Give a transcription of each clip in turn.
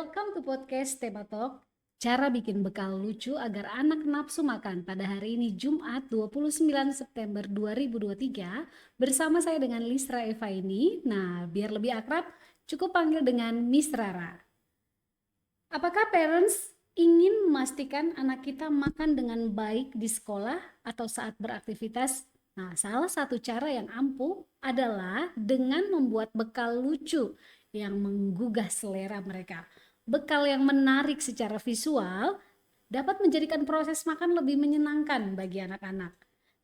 Welcome to podcast Tema Talk, cara bikin bekal lucu agar anak nafsu makan pada hari ini Jumat 29 September 2023 bersama saya dengan Lisra Eva ini. Nah, biar lebih akrab, cukup panggil dengan Miss Rara. Apakah parents ingin memastikan anak kita makan dengan baik di sekolah atau saat beraktivitas? Nah, salah satu cara yang ampuh adalah dengan membuat bekal lucu yang menggugah selera mereka. Bekal yang menarik secara visual dapat menjadikan proses makan lebih menyenangkan bagi anak-anak.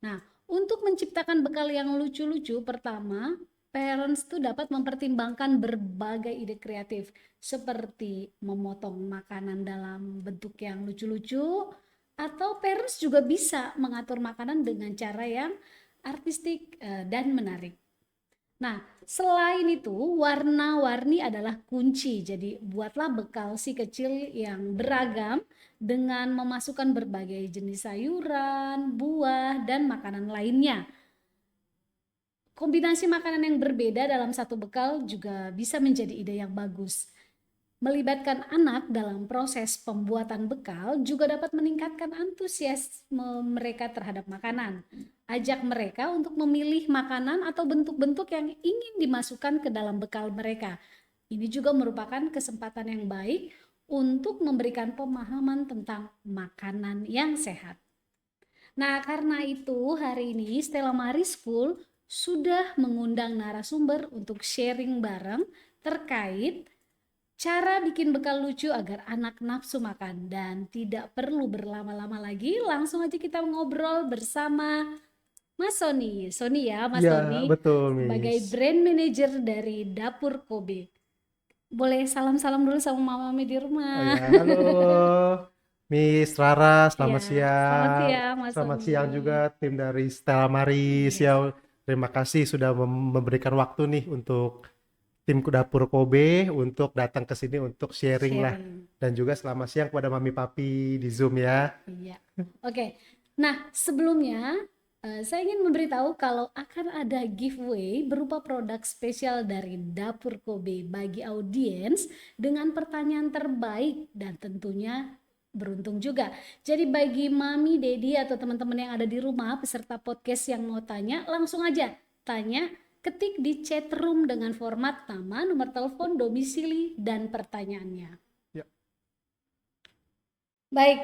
Nah, untuk menciptakan bekal yang lucu-lucu, pertama, parents tuh dapat mempertimbangkan berbagai ide kreatif seperti memotong makanan dalam bentuk yang lucu-lucu, atau parents juga bisa mengatur makanan dengan cara yang artistik dan menarik. Nah, selain itu warna-warni adalah kunci. Jadi buatlah bekal si kecil yang beragam dengan memasukkan berbagai jenis sayuran, buah, dan makanan lainnya. Kombinasi makanan yang berbeda dalam satu bekal juga bisa menjadi ide yang bagus. Melibatkan anak dalam proses pembuatan bekal juga dapat meningkatkan antusiasme mereka terhadap makanan. Ajak mereka untuk memilih makanan atau bentuk-bentuk yang ingin dimasukkan ke dalam bekal mereka. Ini juga merupakan kesempatan yang baik untuk memberikan pemahaman tentang makanan yang sehat. Nah, karena itu hari ini Stella Marie School sudah mengundang narasumber untuk sharing bareng terkait cara bikin bekal lucu agar anak nafsu makan. Dan tidak perlu berlama-lama lagi, langsung aja kita ngobrol bersama Mas Sony. Sony ya, Mas Iya, Sony betul, sebagai Miss. brand manager dari Dapur Kobe. Boleh salam-salam dulu sama mama-mami di Oh rumah. ya, halo Miss Rara, Ya, selamat selamat siang. siang Mas Selamat Sony. siang juga tim dari Stella Maris Yes, ya. Terima kasih sudah memberikan waktu nih untuk tim Dapur Kobe untuk datang ke sini untuk sharing lah. sharing. Dan juga selamat siang kepada Mami Papi di Zoom ya. Iya. Oke. Nah, sebelumnya saya ingin memberitahu kalau akan ada giveaway berupa produk spesial dari Dapur Kobe bagi audiens dengan pertanyaan terbaik dan tentunya beruntung juga. Jadi bagi mami, dedi atau teman-teman yang ada di rumah peserta podcast yang mau tanya, langsung aja tanya, ketik di chat room dengan format nama, nomor telepon, domisili, dan pertanyaannya. Ya. Baik,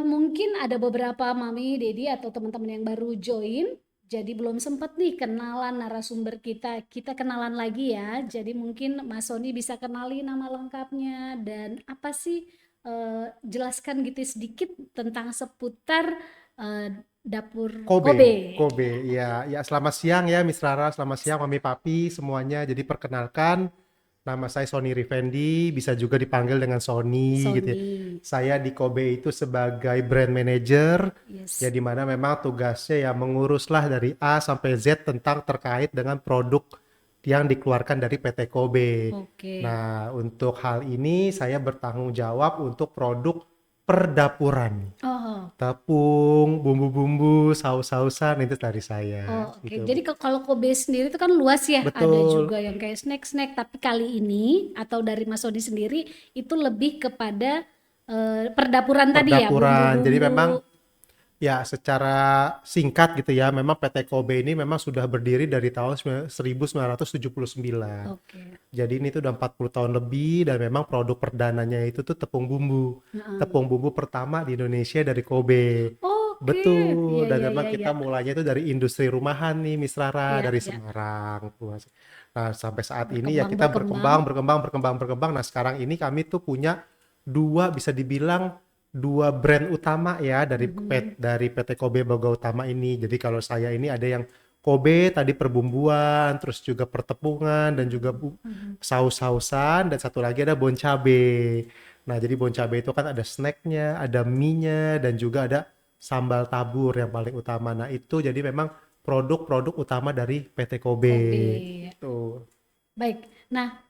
mungkin ada beberapa mami, dedi atau teman-teman yang baru join, jadi belum sempat nih kenalan narasumber kita. Kita kenalan lagi ya. Jadi mungkin Mas Sony bisa kenali nama lengkapnya dan apa sih, jelaskan gitu sedikit tentang seputar Dapur Kobe, Kobe. Kobe, ya, ya selamat siang ya Miss Rara, selamat siang Mami Papi semuanya. Jadi perkenalkan, nama saya Sony Rivendi, bisa juga dipanggil dengan Sony gitu ya. Sony, Saya di Kobe itu sebagai brand manager, ya yes, dimana memang tugasnya ya menguruslah dari A sampai Z tentang terkait dengan produk yang dikeluarkan dari PT Kobe. oke. Nah, untuk hal ini saya bertanggung jawab untuk produk perdapuran. Oh, Tepung, bumbu-bumbu, saus-sausan itu dari saya oh, oke. gitu. Jadi kalau Kobe sendiri itu kan luas ya. Ada Betul, juga yang kayak snack-snack. Tapi kali ini atau dari Mas Sodi sendiri itu lebih kepada perdapuran tadi ya, perdapuran. Jadi memang bumbu-bumbu. ya secara singkat gitu ya, memang PT Kobe ini memang sudah berdiri dari tahun 1979. Oke. Jadi ini tuh udah 40 tahun lebih dan memang produk perdananya itu tuh tepung bumbu. Heeh. Tepung bumbu pertama di Indonesia dari Kobe. Oke. Betul, Iya, dan iya, memang iya, iya. kita mulainya itu dari industri rumahan nih, Miss Rara, Iya, dari iya. Semarang. Nah, sampai saat ini ya Berkembang, kita berkembang. berkembang. Nah, sekarang ini kami tuh punya dua, bisa dibilang dua brand utama ya Mhm. dari PT Kobe Boga Utama ini. Jadi kalau saya ini ada yang Kobe tadi perbumbuan, terus juga pertepungan dan juga Mhm. saus-sausan dan satu lagi ada bon cabe. Nah, jadi bon cabe itu kan ada snacknya, ada mie-nya dan juga ada sambal tabur yang paling utama. Nah, itu jadi memang produk-produk utama dari PT Kobe. Kobe. Tuh. Baik. Nah,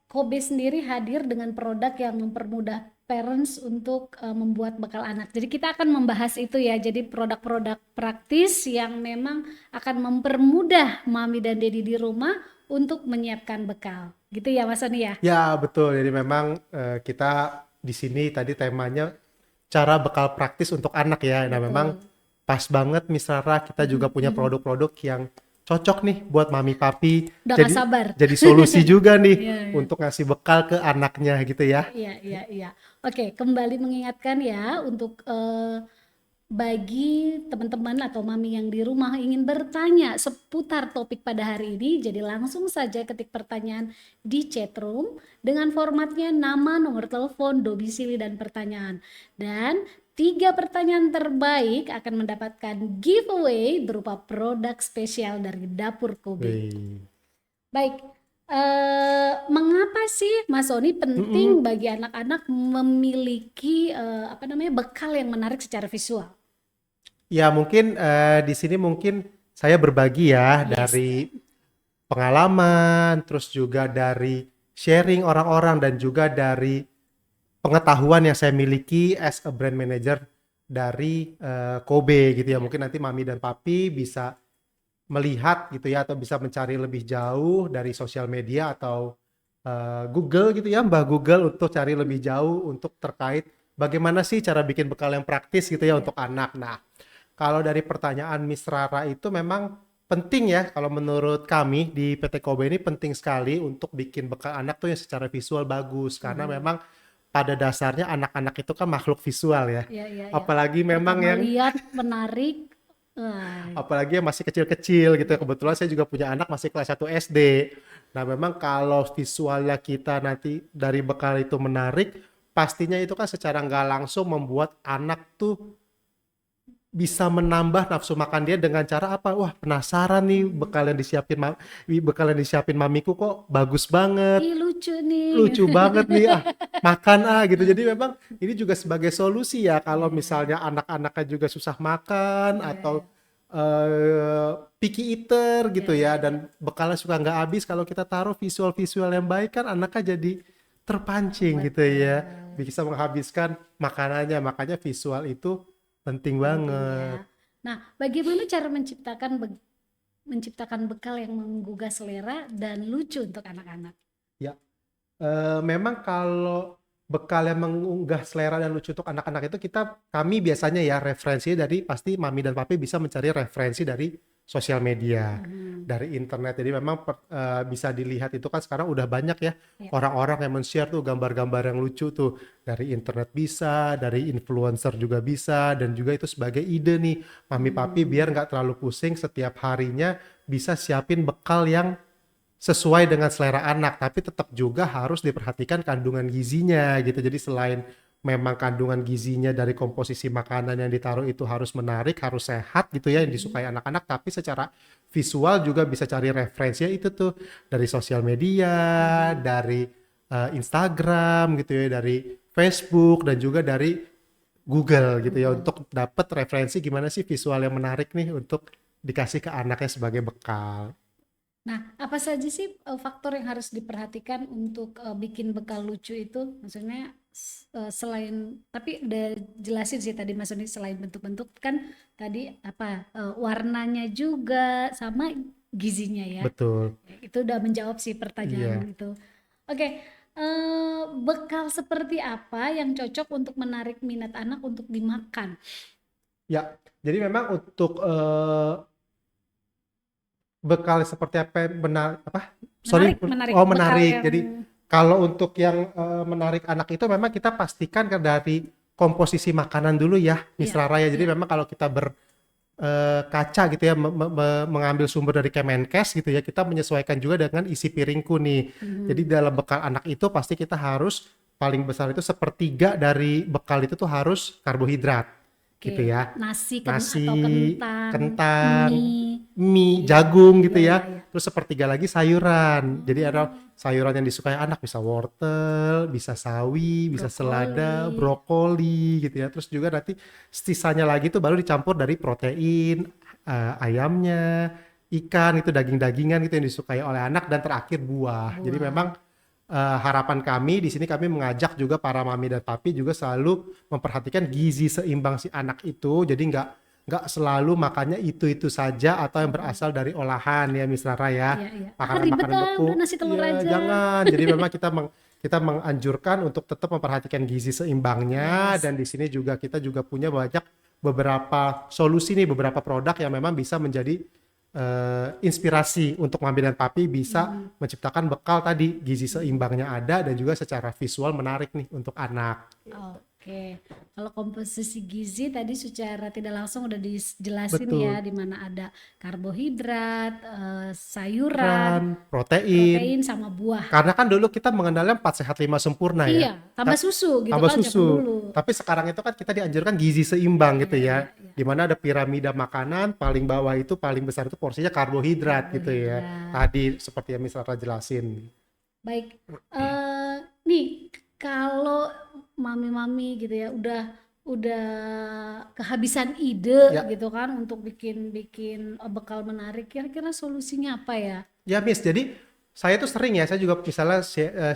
Kobe sendiri hadir dengan produk yang mempermudah parents untuk membuat bekal anak. Jadi kita akan membahas itu ya. Jadi produk-produk praktis yang memang akan mempermudah mami dan dedi di rumah untuk menyiapkan bekal. Gitu ya Mas Sony ya? Ya, betul. Jadi memang kita di sini tadi temanya cara bekal praktis untuk anak ya. Nah, memang Betul. pas banget Miss Rara, kita juga Mhm, punya mhm. produk-produk yang cocok nih buat mami papi. Udah nggak Jadi sabar. solusi juga nih Iya, iya. untuk ngasih bekal ke anaknya gitu ya. Iya, iya, iya. Oke, kembali mengingatkan ya untuk bagi teman-teman atau mami yang di rumah ingin bertanya seputar topik pada hari ini, jadi langsung saja ketik pertanyaan di chat room dengan formatnya nama, nomor telepon, domisili, dan pertanyaan. Dan 3 pertanyaan terbaik akan mendapatkan giveaway berupa produk spesial dari Dapur Kobe. Wih. Baik, mengapa sih Mas Sony Mm-mm. penting bagi anak-anak memiliki apa namanya bekal yang menarik secara visual? Ya mungkin di sini mungkin saya berbagi ya Yes. dari pengalaman, terus juga dari sharing orang-orang dan juga dari pengetahuan yang saya miliki as a brand manager dari Kobe gitu ya. Ya. Mungkin nanti mami dan papi bisa melihat gitu ya atau bisa mencari lebih jauh dari sosial media atau Google gitu ya, Mbah Google untuk cari lebih jauh untuk terkait bagaimana sih cara bikin bekal yang praktis gitu ya Ya. untuk anak. Nah, kalau dari pertanyaan Miss Rara itu memang penting ya kalau menurut kami di PT Kobe ini penting sekali untuk bikin bekal anak tuh yang secara visual bagus karena Mhm. memang pada dasarnya anak-anak itu kan makhluk visual ya. Ya, ya, ya. Apalagi memang Pertama yang lihat menarik, wah, apalagi yang masih kecil-kecil gitu. ya. Kebetulan saya juga punya anak masih kelas 1 SD. Nah, memang kalau visualnya kita nanti dari bekal itu menarik, pastinya itu kan secara nggak langsung membuat anak tuh bisa menambah nafsu makan dia dengan cara apa? Wah, penasaran nih Mhm. bekal yang disiapin mamiku kok bagus banget, Ih, lucu nih. lucu banget nih, ah makan gitu. Jadi memang ini juga sebagai solusi ya Ya, kalau ya, ya. misalnya anak-anaknya juga susah makan Ya, ya, atau ya. picky eater Ya, gitu ya, ya ya. dan bekalnya suka nggak habis kalau kita taruh visual-visual yang baik kan anaknya jadi terpancing gitu ya Betul. bisa menghabiskan makanannya makanya visual itu penting Penting banget. ya. Nah, bagaimana cara menciptakan bekal yang menggugah selera dan lucu untuk anak-anak? Ya, memang kalau bekal yang mengunggah selera dan lucu untuk anak-anak itu kami biasanya ya referensi dari pasti mami dan papi bisa mencari referensi dari sosial media, Mhm. dari internet. Jadi memang bisa dilihat itu kan sekarang udah banyak ya Ya. orang-orang yang men-share tuh gambar-gambar yang lucu tuh dari internet bisa, dari influencer juga bisa dan juga itu sebagai ide nih mami papi biar Hmm. nggak terlalu pusing setiap harinya bisa siapin bekal yang sesuai dengan selera anak, tapi tetap juga harus diperhatikan kandungan gizinya gitu. Jadi selain memang kandungan gizinya dari komposisi makanan yang ditaruh itu harus menarik, harus sehat gitu ya yang Mhm. disukai anak-anak, tapi secara visual juga bisa cari referensinya itu tuh dari sosial media, Mhm. dari Instagram gitu ya, dari Facebook dan juga dari Google gitu ya Betul. untuk dapat referensi gimana sih visual yang menarik nih untuk dikasih ke anaknya sebagai bekal. Nah, apa saja sih faktor yang harus diperhatikan untuk bikin bekal lucu itu? Maksudnya selain, tapi udah jelasin sih tadi Mas Sony selain bentuk-bentuk kan tadi apa warnanya juga sama gizinya ya. Betul. Itu udah menjawab sih pertanyaan Iya. itu. Oke, bekal seperti apa yang cocok untuk menarik minat anak untuk dimakan? Ya, jadi memang untuk bekal seperti apa yang benar apa? Sorry, Menarik, menarik oh bekal menarik. yang Jadi kalau untuk yang menarik anak itu memang kita pastikan kan dari komposisi makanan dulu ya, Miss ya, Rara ya. Jadi ya. memang kalau kita kaca gitu ya, mengambil sumber dari Kemenkes gitu ya, kita menyesuaikan juga dengan isi piringku nih. Jadi Mhm. dalam bekal anak itu pasti kita harus paling besar itu sepertiga dari bekal itu tuh harus karbohidrat Oke, gitu ya. nasi Nasi, atau kentang, kentang, mie, mie, iya, jagung gitu iya, iya, ya. iya. Terus sepertiga lagi sayuran. Jadi ada Oh, sayuran yang disukai anak bisa wortel, bisa sawi, bisa selada, brokoli, brokoli gitu ya. Terus juga nanti sisanya lagi tuh baru dicampur dari protein, ayamnya, ikan itu daging-dagingan gitu yang disukai oleh anak dan terakhir buah. Jadi buah. memang harapan kami di sini kami mengajak juga para mami dan papi juga selalu memperhatikan gizi seimbang si anak itu. Jadi nggak selalu makannya itu saja atau yang berasal dari olahan ya Miss Rara ya. Iya, iya. Ribet Makanan-makanan beku. udah nasi telur Iya, aja. jangan. Jadi memang kita menganjurkan untuk tetap memperhatikan gizi seimbangnya, Yes. dan di sini juga kita juga punya beberapa solusi nih, beberapa produk yang memang bisa menjadi inspirasi untuk mami dan papi bisa menciptakan bekal tadi, gizi seimbangnya ada dan juga secara visual menarik nih untuk anak. Oke, kalau komposisi gizi tadi secara tidak langsung udah dijelasin Betul. ya, di mana ada karbohidrat, sayuran, Protein. protein sama buah. Karena kan dulu kita mengenalnya 4 sehat 5 sempurna ya. Iya, tambah susu gitu Tambah kan zaman susu. dulu. Tapi sekarang itu kan kita dianjurkan gizi seimbang gitu ya. Iya. Dimana ada piramida makanan, paling bawah itu paling besar itu porsinya karbohidrat gitu ya. Tadi seperti yang misalnya jelasin. Baik, nih kalau mami-mami gitu ya udah kehabisan ide Ya. gitu kan untuk bikin bekal menarik, kira-kira solusinya apa ya? Ya Miss, jadi saya tuh sering ya, saya juga misalnya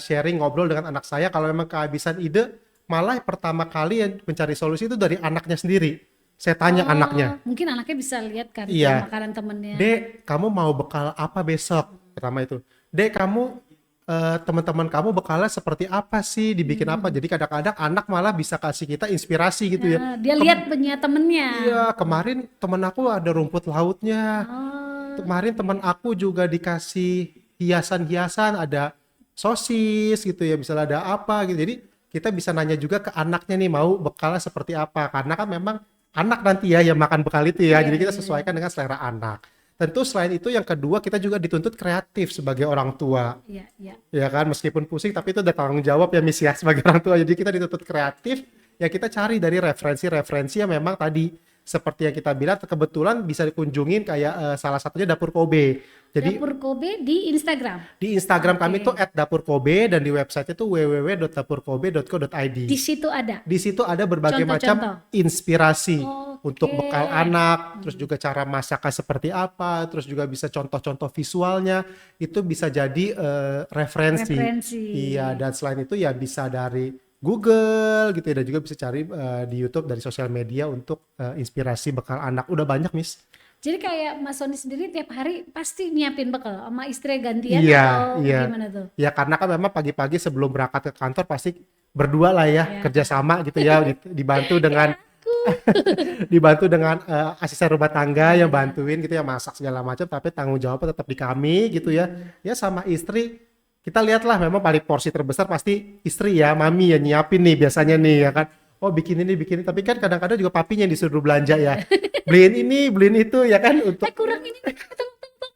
sharing ngobrol dengan anak saya, kalau memang kehabisan ide, malah pertama kali yang mencari solusi itu dari anaknya sendiri. Saya tanya anaknya, Mungkin anaknya bisa lihat kan iya, makanan temennya. Dek, kamu mau bekal apa besok? Pertama itu. Dek, kamu teman-teman kamu bekalnya seperti apa sih? Dibikin apa? Jadi kadang-kadang anak malah bisa kasih kita inspirasi gitu ya. Nah, dia lihat punya temennya. Iya, kemarin temen aku ada rumput lautnya. Oh, Kemarin teman aku juga dikasih hiasan-hiasan, ada sosis gitu ya, misalnya ada apa gitu. Jadi kita bisa nanya juga ke anaknya nih, mau bekalnya seperti apa. Karena kan memang anak nanti ya yang makan bekal itu ya. Jadi kita sesuaikan dengan selera anak. Tentu selain itu yang kedua, kita juga dituntut kreatif sebagai orang tua. iya, iya. Ya kan, meskipun pusing tapi itu udah tanggung jawab ya Miss ya sebagai orang tua. Jadi kita dituntut kreatif, ya kita cari dari referensi-referensi yang memang tadi seperti yang kita bilang kebetulan bisa dikunjungin kayak salah satunya Dapur Kobe. Jadi Dapur Kobe di Instagram. di Instagram kami tuh @dapurkobe dan di website itu www.dapurkobe.co.id. Di situ ada. Di situ ada berbagai Contoh-contoh. macam inspirasi Oke. untuk bekal anak, terus juga cara masaknya seperti apa, terus juga bisa contoh-contoh visualnya, itu bisa jadi referensi. Referensi. Iya, dan selain itu ya bisa dari Google gitu ya, dan juga bisa cari di YouTube, dari sosial media untuk inspirasi bekal anak. Udah banyak, Miss. Jadi kayak Mas Sony sendiri tiap hari pasti nyiapin bekal sama istri gantian Iya, atau iya. gimana tuh? Ya karena kan memang pagi-pagi sebelum berangkat ke kantor pasti berdua lah ya, Iya. kerjasama gitu ya, dibantu dengan dibantu dengan asisten rumah tangga yang bantuin gitu ya, masak segala macam, tapi tanggung jawabnya tetap di kami gitu ya. Ya sama istri kita lihatlah, memang paling porsi terbesar pasti istri ya, mami ya nyiapin nih biasanya nih ya kan. Oh bikin ini, tapi kan kadang-kadang juga papinya yang disuruh belanja ya. Beliin ini, beliin itu ya kan, untuk Kurang ini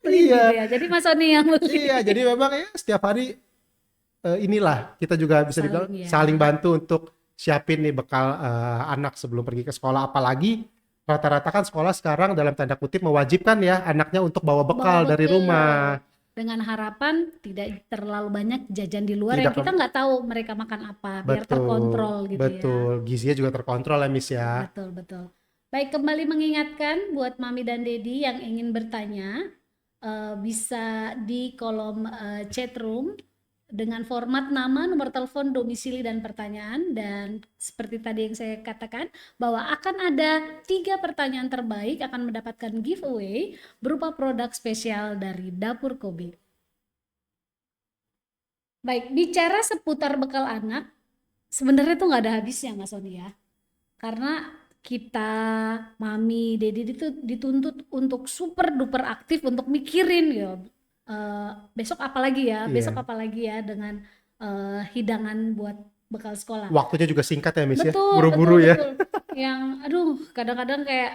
beli Iya. gitu ya. Jadi Mas Sony yang beli. Iya, jadi memang ya setiap hari inilah kita juga bisa dibilang Saling, ya. saling bantu untuk siapin nih bekal anak sebelum pergi ke sekolah. Apalagi rata-rata kan sekolah sekarang dalam tanda kutip mewajibkan ya anaknya untuk bawa bekal Bawa dari bekal. rumah. Dengan harapan tidak terlalu banyak jajan di luar Tidak yang kita nggak tahu mereka makan apa, biar Betul, terkontrol gitu ya. betul. Gizinya juga terkontrol ya, Miss ya. Betul, betul. Baik, kembali mengingatkan buat Mami dan Dedi yang ingin bertanya, bisa di kolom chat room dengan format nama, nomor telepon, domisili, dan pertanyaan. Dan seperti tadi yang saya katakan, bahwa akan ada 3 pertanyaan terbaik akan mendapatkan giveaway berupa produk spesial dari Dapur Kobe. Baik, bicara seputar bekal anak, sebenarnya tuh nggak ada habisnya Mas Sony ya. Karena kita, Mami, Dedi itu dituntut untuk super duper aktif untuk mikirin ya. Besok apa lagi ya? Iya. Besok apa lagi ya dengan hidangan buat bekal sekolah. Waktunya juga singkat ya, Miss ya. Betul, Buru-buru betul, ya. betul. Yang aduh, kadang-kadang kayak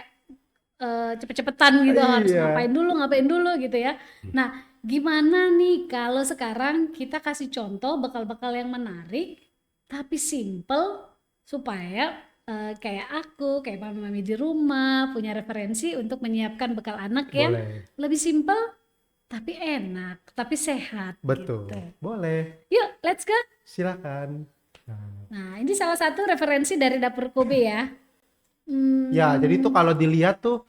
cepet-cepetan gitu, harus Iya. ngapain dulu gitu ya. Nah, gimana nih kalau sekarang kita kasih contoh bekal-bekal yang menarik tapi simple supaya kayak aku, kayak mami-mami di rumah punya referensi untuk menyiapkan bekal anak yang Boleh. lebih simple tapi enak, tapi sehat Betul. gitu. Boleh. Yuk, let's go. Silakan. Nah, ini salah satu referensi dari Dapur Kobe ya. Ya, jadi itu kalau dilihat tuh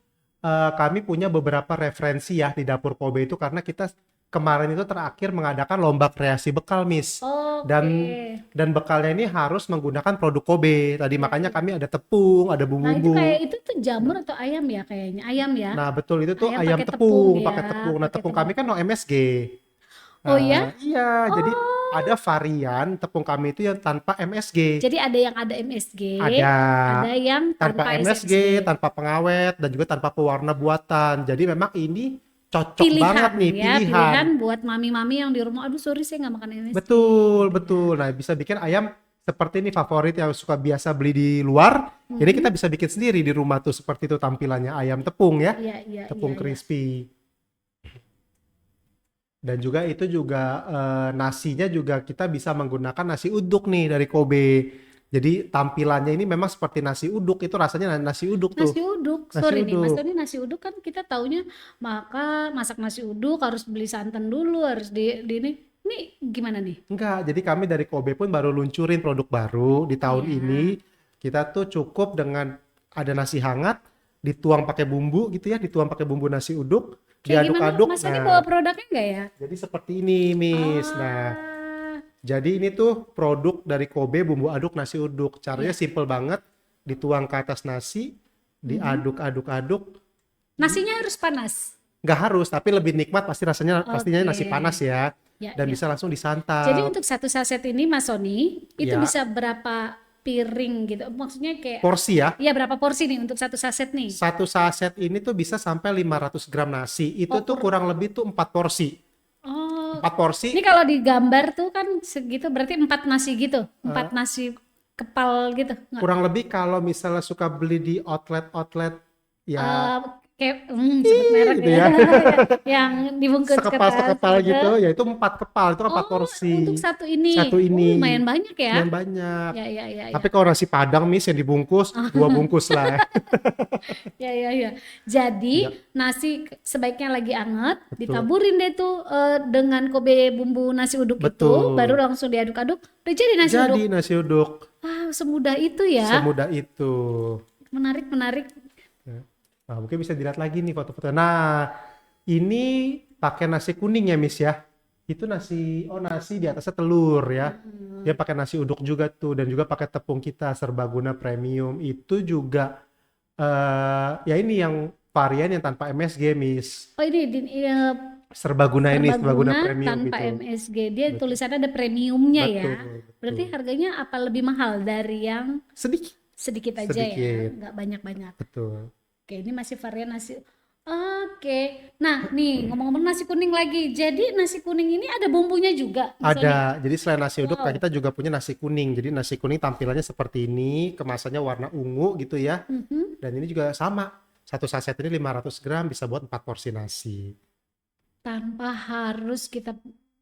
kami punya beberapa referensi ya di Dapur Kobe itu, karena kita kemarin itu terakhir mengadakan lomba kreasi bekal, Miss. Oh, dan Oke. dan bekalnya ini harus menggunakan produk Kobe. Tadi Ya, makanya ya. kami ada tepung, ada Nah, itu kayak bumbu-bumbu. itu tuh jamur atau ayam ya kayaknya? Ayam ya? Nah, betul itu tuh Ayam ayam pakai tepung tepung, ya, pakai tepung. Nah, pakai tepung tepung. kami kan no MSG. Oh ya? Iya, jadi ada Oh, varian tepung kami itu yang tanpa MSG. jadi ada yang ada MSG, Ada ada yang tanpa tanpa MSG, SMSG. tanpa pengawet, dan juga tanpa pewarna buatan. Jadi memang ini cocok banget Pilihan nih, ya, pilihan. pilihan buat mami-mami yang di rumah. Aduh, sorry saya nggak makan MSG Betul, gitu ya. betul. Nah, bisa bikin ayam seperti ini favorit yang suka biasa beli di luar. Ini kita Mhm. bisa bikin sendiri di rumah tuh seperti itu tampilannya ayam tepung ya, Iya, iya, iya, tepung iya. crispy. Dan juga itu juga nasinya juga kita bisa menggunakan nasi uduk nih dari Kobe. Jadi tampilannya ini memang seperti nasi uduk, itu rasanya nasi uduk tuh, Nasi uduk, nasi sorry nih Mas uduk. Doni, nasi uduk kan kita taunya masak nasi uduk harus beli santan dulu, harus di ini. Ini gimana nih? Enggak, jadi kami dari Kobe pun baru luncurin produk baru di Oh tahun ini. ya, Kita tuh cukup dengan ada nasi hangat, dituang pakai bumbu gitu ya, dituang pakai bumbu nasi uduk, kayak gimana? diaduk-aduk. Mas Doni bawa Nah, produknya enggak ya? jadi seperti ini, Miss. Nah, Ah, jadi ini tuh produk dari Kobe bumbu aduk nasi uduk. Caranya iya. simple banget, dituang ke atas nasi, Mhm. diaduk-aduk-aduk. Nasinya harus panas. Nggak harus, tapi lebih nikmat pasti rasanya pastinya Oke. nasi panas ya. Ya, Dan ya. bisa langsung Jadi disantap. untuk satu saset ini Mas Sony, itu Ya, bisa berapa piring gitu? Maksudnya kayak, porsi ya. ya berapa porsi nih untuk satu saset nih? Satu saset ini tuh bisa sampai 500 gram nasi. Itu Oh, tuh kurang lebih tuh 4 porsi. oh, 4 porsi ini kalau digambar tuh kan segitu berarti 4 nasi gitu, eh, 4 nasi kepal gitu, nggak? kurang lebih kalau misalnya suka beli di outlet-outlet ya Eh, kayak sebut merek gitu ya, ya. yang dibungkus kertas Sekepal-sekepal gitu. gitu, ya itu 4 kepal, itu kan 4 Oh, untuk porsi. satu ini, Satu ini lumayan banyak ya? lumayan banyak. Ya, ya, ya, ya. Tapi kalau nasi Padang Miss yang dibungkus, 2 bungkus lah. Ya, ya, ya. Jadi Ya, nasi sebaiknya lagi anget, betul. ditaburin deh tuh dengan Kobe bumbu nasi uduk itu, baru Betul. langsung diaduk-aduk, udah jadi nasi Jadi uduk. nasi uduk Wow, semudah itu ya. semudah itu. Menarik, menarik. Nah, mungkin bisa dilihat lagi nih foto-foto. Nah, ini pakai nasi kuning ya, Miss ya. Itu nasi di atasnya telur ya. Dia pakai nasi uduk juga tuh dan juga pakai tepung kita Serbaguna Premium. Itu juga ya ini yang varian yang tanpa MSG, Miss. Oh ini Serbaguna Serbaguna Premium tanpa itu. MSG. Dia Betul. tulisannya ada premiumnya ya. Betul, Berarti betul. harganya apa lebih mahal dari yang Sedikit, sedikit aja ya, sedikit. nggak banyak-banyak. Betul. Oke, ini masih varian nasi. Oke, nah nih ngomong-ngomong nasi kuning lagi. Jadi nasi kuning ini ada bumbunya juga, Mas Sony. Ada, jadi selain nasi uduk, Wow. kita juga punya nasi kuning. Jadi nasi kuning tampilannya seperti ini, kemasannya warna ungu gitu ya. Mhm. Dan ini juga sama. Satu saset ini 500 gram bisa buat 4 porsi nasi. Tanpa harus kita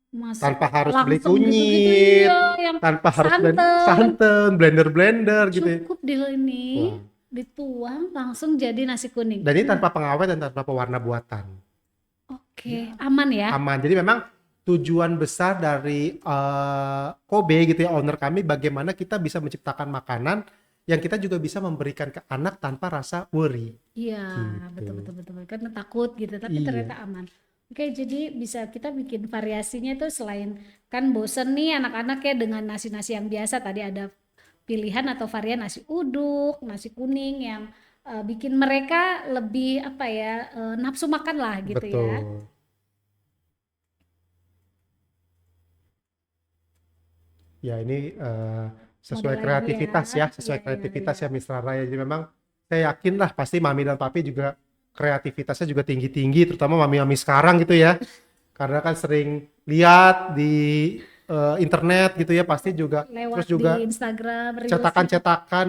masak Tanpa harus beli langsung gitu-gitu, kunyit, iya, yang tanpa harus santan. santan, blender-blender gitu ya. Cukup di ini Wah. dituang langsung jadi nasi kuning. Dan ini tanpa pengawet dan tanpa pewarna buatan. Oke, aman ya. Aman. Jadi memang tujuan besar dari Kobe gitu ya, owner kami, bagaimana kita bisa menciptakan makanan yang kita juga bisa memberikan ke anak tanpa rasa worry. Iya, betul, Gitu. betul, betul. Karena takut gitu, tapi Iya. ternyata aman. Oke, jadi bisa kita bikin variasinya tuh selain kan bosen nih anak-anak ya dengan nasi-nasi yang biasa tadi ada pilihan atau varian nasi uduk, nasi kuning yang bikin mereka lebih apa ya nafsu makan lah gitu ya. Betul. Ya ini sesuai Model lagi kreativitas ya. ya, Iya, sesuai iya, kreativitas iya. ya Miss Rara ya. Jadi memang saya yakin lah pasti Mami dan Papi juga kreativitasnya juga tinggi-tinggi, terutama Mami-Mami sekarang gitu ya. Karena kan sering lihat di internet gitu ya, pasti juga Lewat terus di juga Instagram, Reelsnya, cetakan-cetakan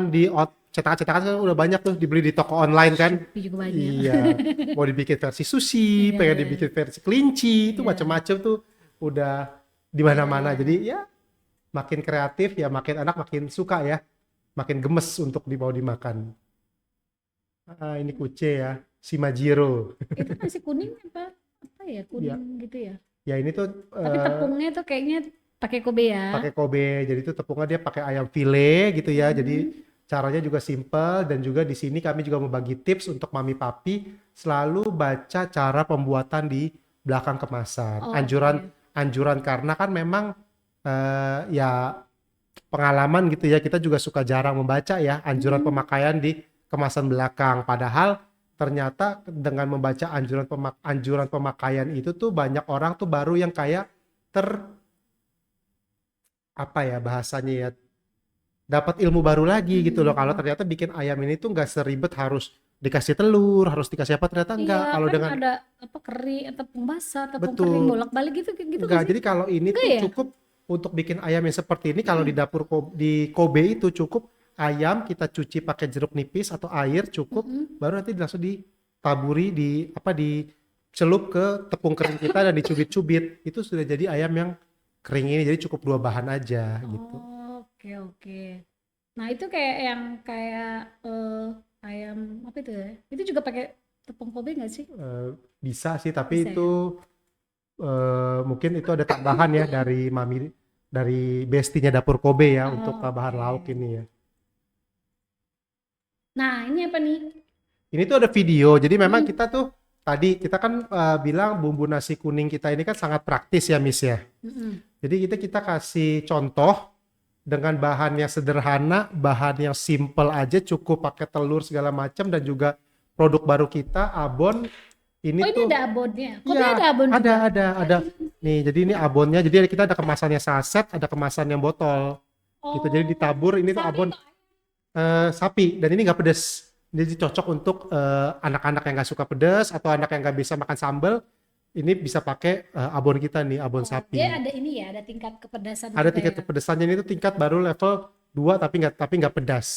cetakan-cetakan kan udah banyak tuh dibeli di toko online kan. Shopee juga banyak. Iya, mau dibikin versi sushi, Iya, pengen iya, dibikin versi kelinci, itu iya, macam-macam tuh udah di iya, mana-mana. iya. Jadi ya makin kreatif ya makin anak makin suka ya, makin gemes untuk mau dimakan. Ini kuce ya, si Majiro. Itu nasi kuning apa? Apa ya Ya, kuning gitu ya? ya ini tuh Tapi tepungnya tuh kayaknya pakai Kobe ya. pakai Kobe. Jadi itu tepungnya dia pakai ayam file gitu ya. Jadi Hmm. caranya juga simple dan juga di sini kami juga membagi tips untuk mami papi selalu baca cara pembuatan di belakang kemasan. Oh, Anjuran oke. anjuran karena kan memang ya pengalaman gitu ya, kita juga suka jarang membaca ya anjuran pemakaian di kemasan belakang. Padahal ternyata dengan membaca anjuran pemakaian itu tuh banyak orang tuh baru yang kayak ter apa ya bahasanya ya, dapat ilmu baru lagi gitu loh. Kalau ternyata bikin ayam ini tuh nggak seribet harus dikasih telur, harus dikasih apa, ternyata Iya, enggak. Kalau kan dengan ada apa kering, tepung basah, tepung kering betul, bolak-balik gitu kayak gitu enggak. nggak sih? Jadi kalau ini Enggak tuh ya? cukup untuk bikin ayam yang seperti ini, kalau di dapur di Kobe itu cukup ayam kita cuci pakai jeruk nipis atau air cukup, Mm-mm. baru nanti langsung ditaburi di apa dicelup ke tepung kering kita dan dicubit-cubit. Itu sudah jadi ayam yang kering ini. Jadi cukup 2 bahan aja gitu. Oh, oke oke. Nah itu kayak yang kayak ayam apa itu ya? Itu juga pakai tepung Kobe nggak sih? Eh, Bisa sih, tapi Bisa itu ya? mungkin itu ada tambahan ya dari mami, dari bestinya dapur Kobe ya untuk Oh, tambahan oke. lauk ini ya. Nah ini apa nih? Ini tuh ada video. Jadi memang Mm-mm. kita tuh tadi kita kan bilang bumbu nasi kuning kita ini kan sangat praktis ya, Miss ya. Mm-mm. Jadi kita kasih contoh dengan bahan yang sederhana, bahan yang simple aja, cukup pakai telur segala macam, dan juga produk baru kita abon ini Oh ini tuh. ada abonnya. Kobe Iya, ada abon juga. ada. Nih, jadi ini abonnya. Jadi kita ada kemasannya saset, ada kemasan yang botol. Gitu. Jadi Oh, ditabur ini tuh sapi abon itu. sapi, dan ini nggak pedes. Jadi cocok untuk anak-anak yang nggak suka pedas atau anak yang nggak bisa makan sambal. Ini bisa pakai abon kita nih, abon Oh, dia sapi. ada ini ya, ada tingkat kepedasan Ada juga tingkat ya. kepedesannya, ini tuh tingkat baru level 2, tapi nggak pedas.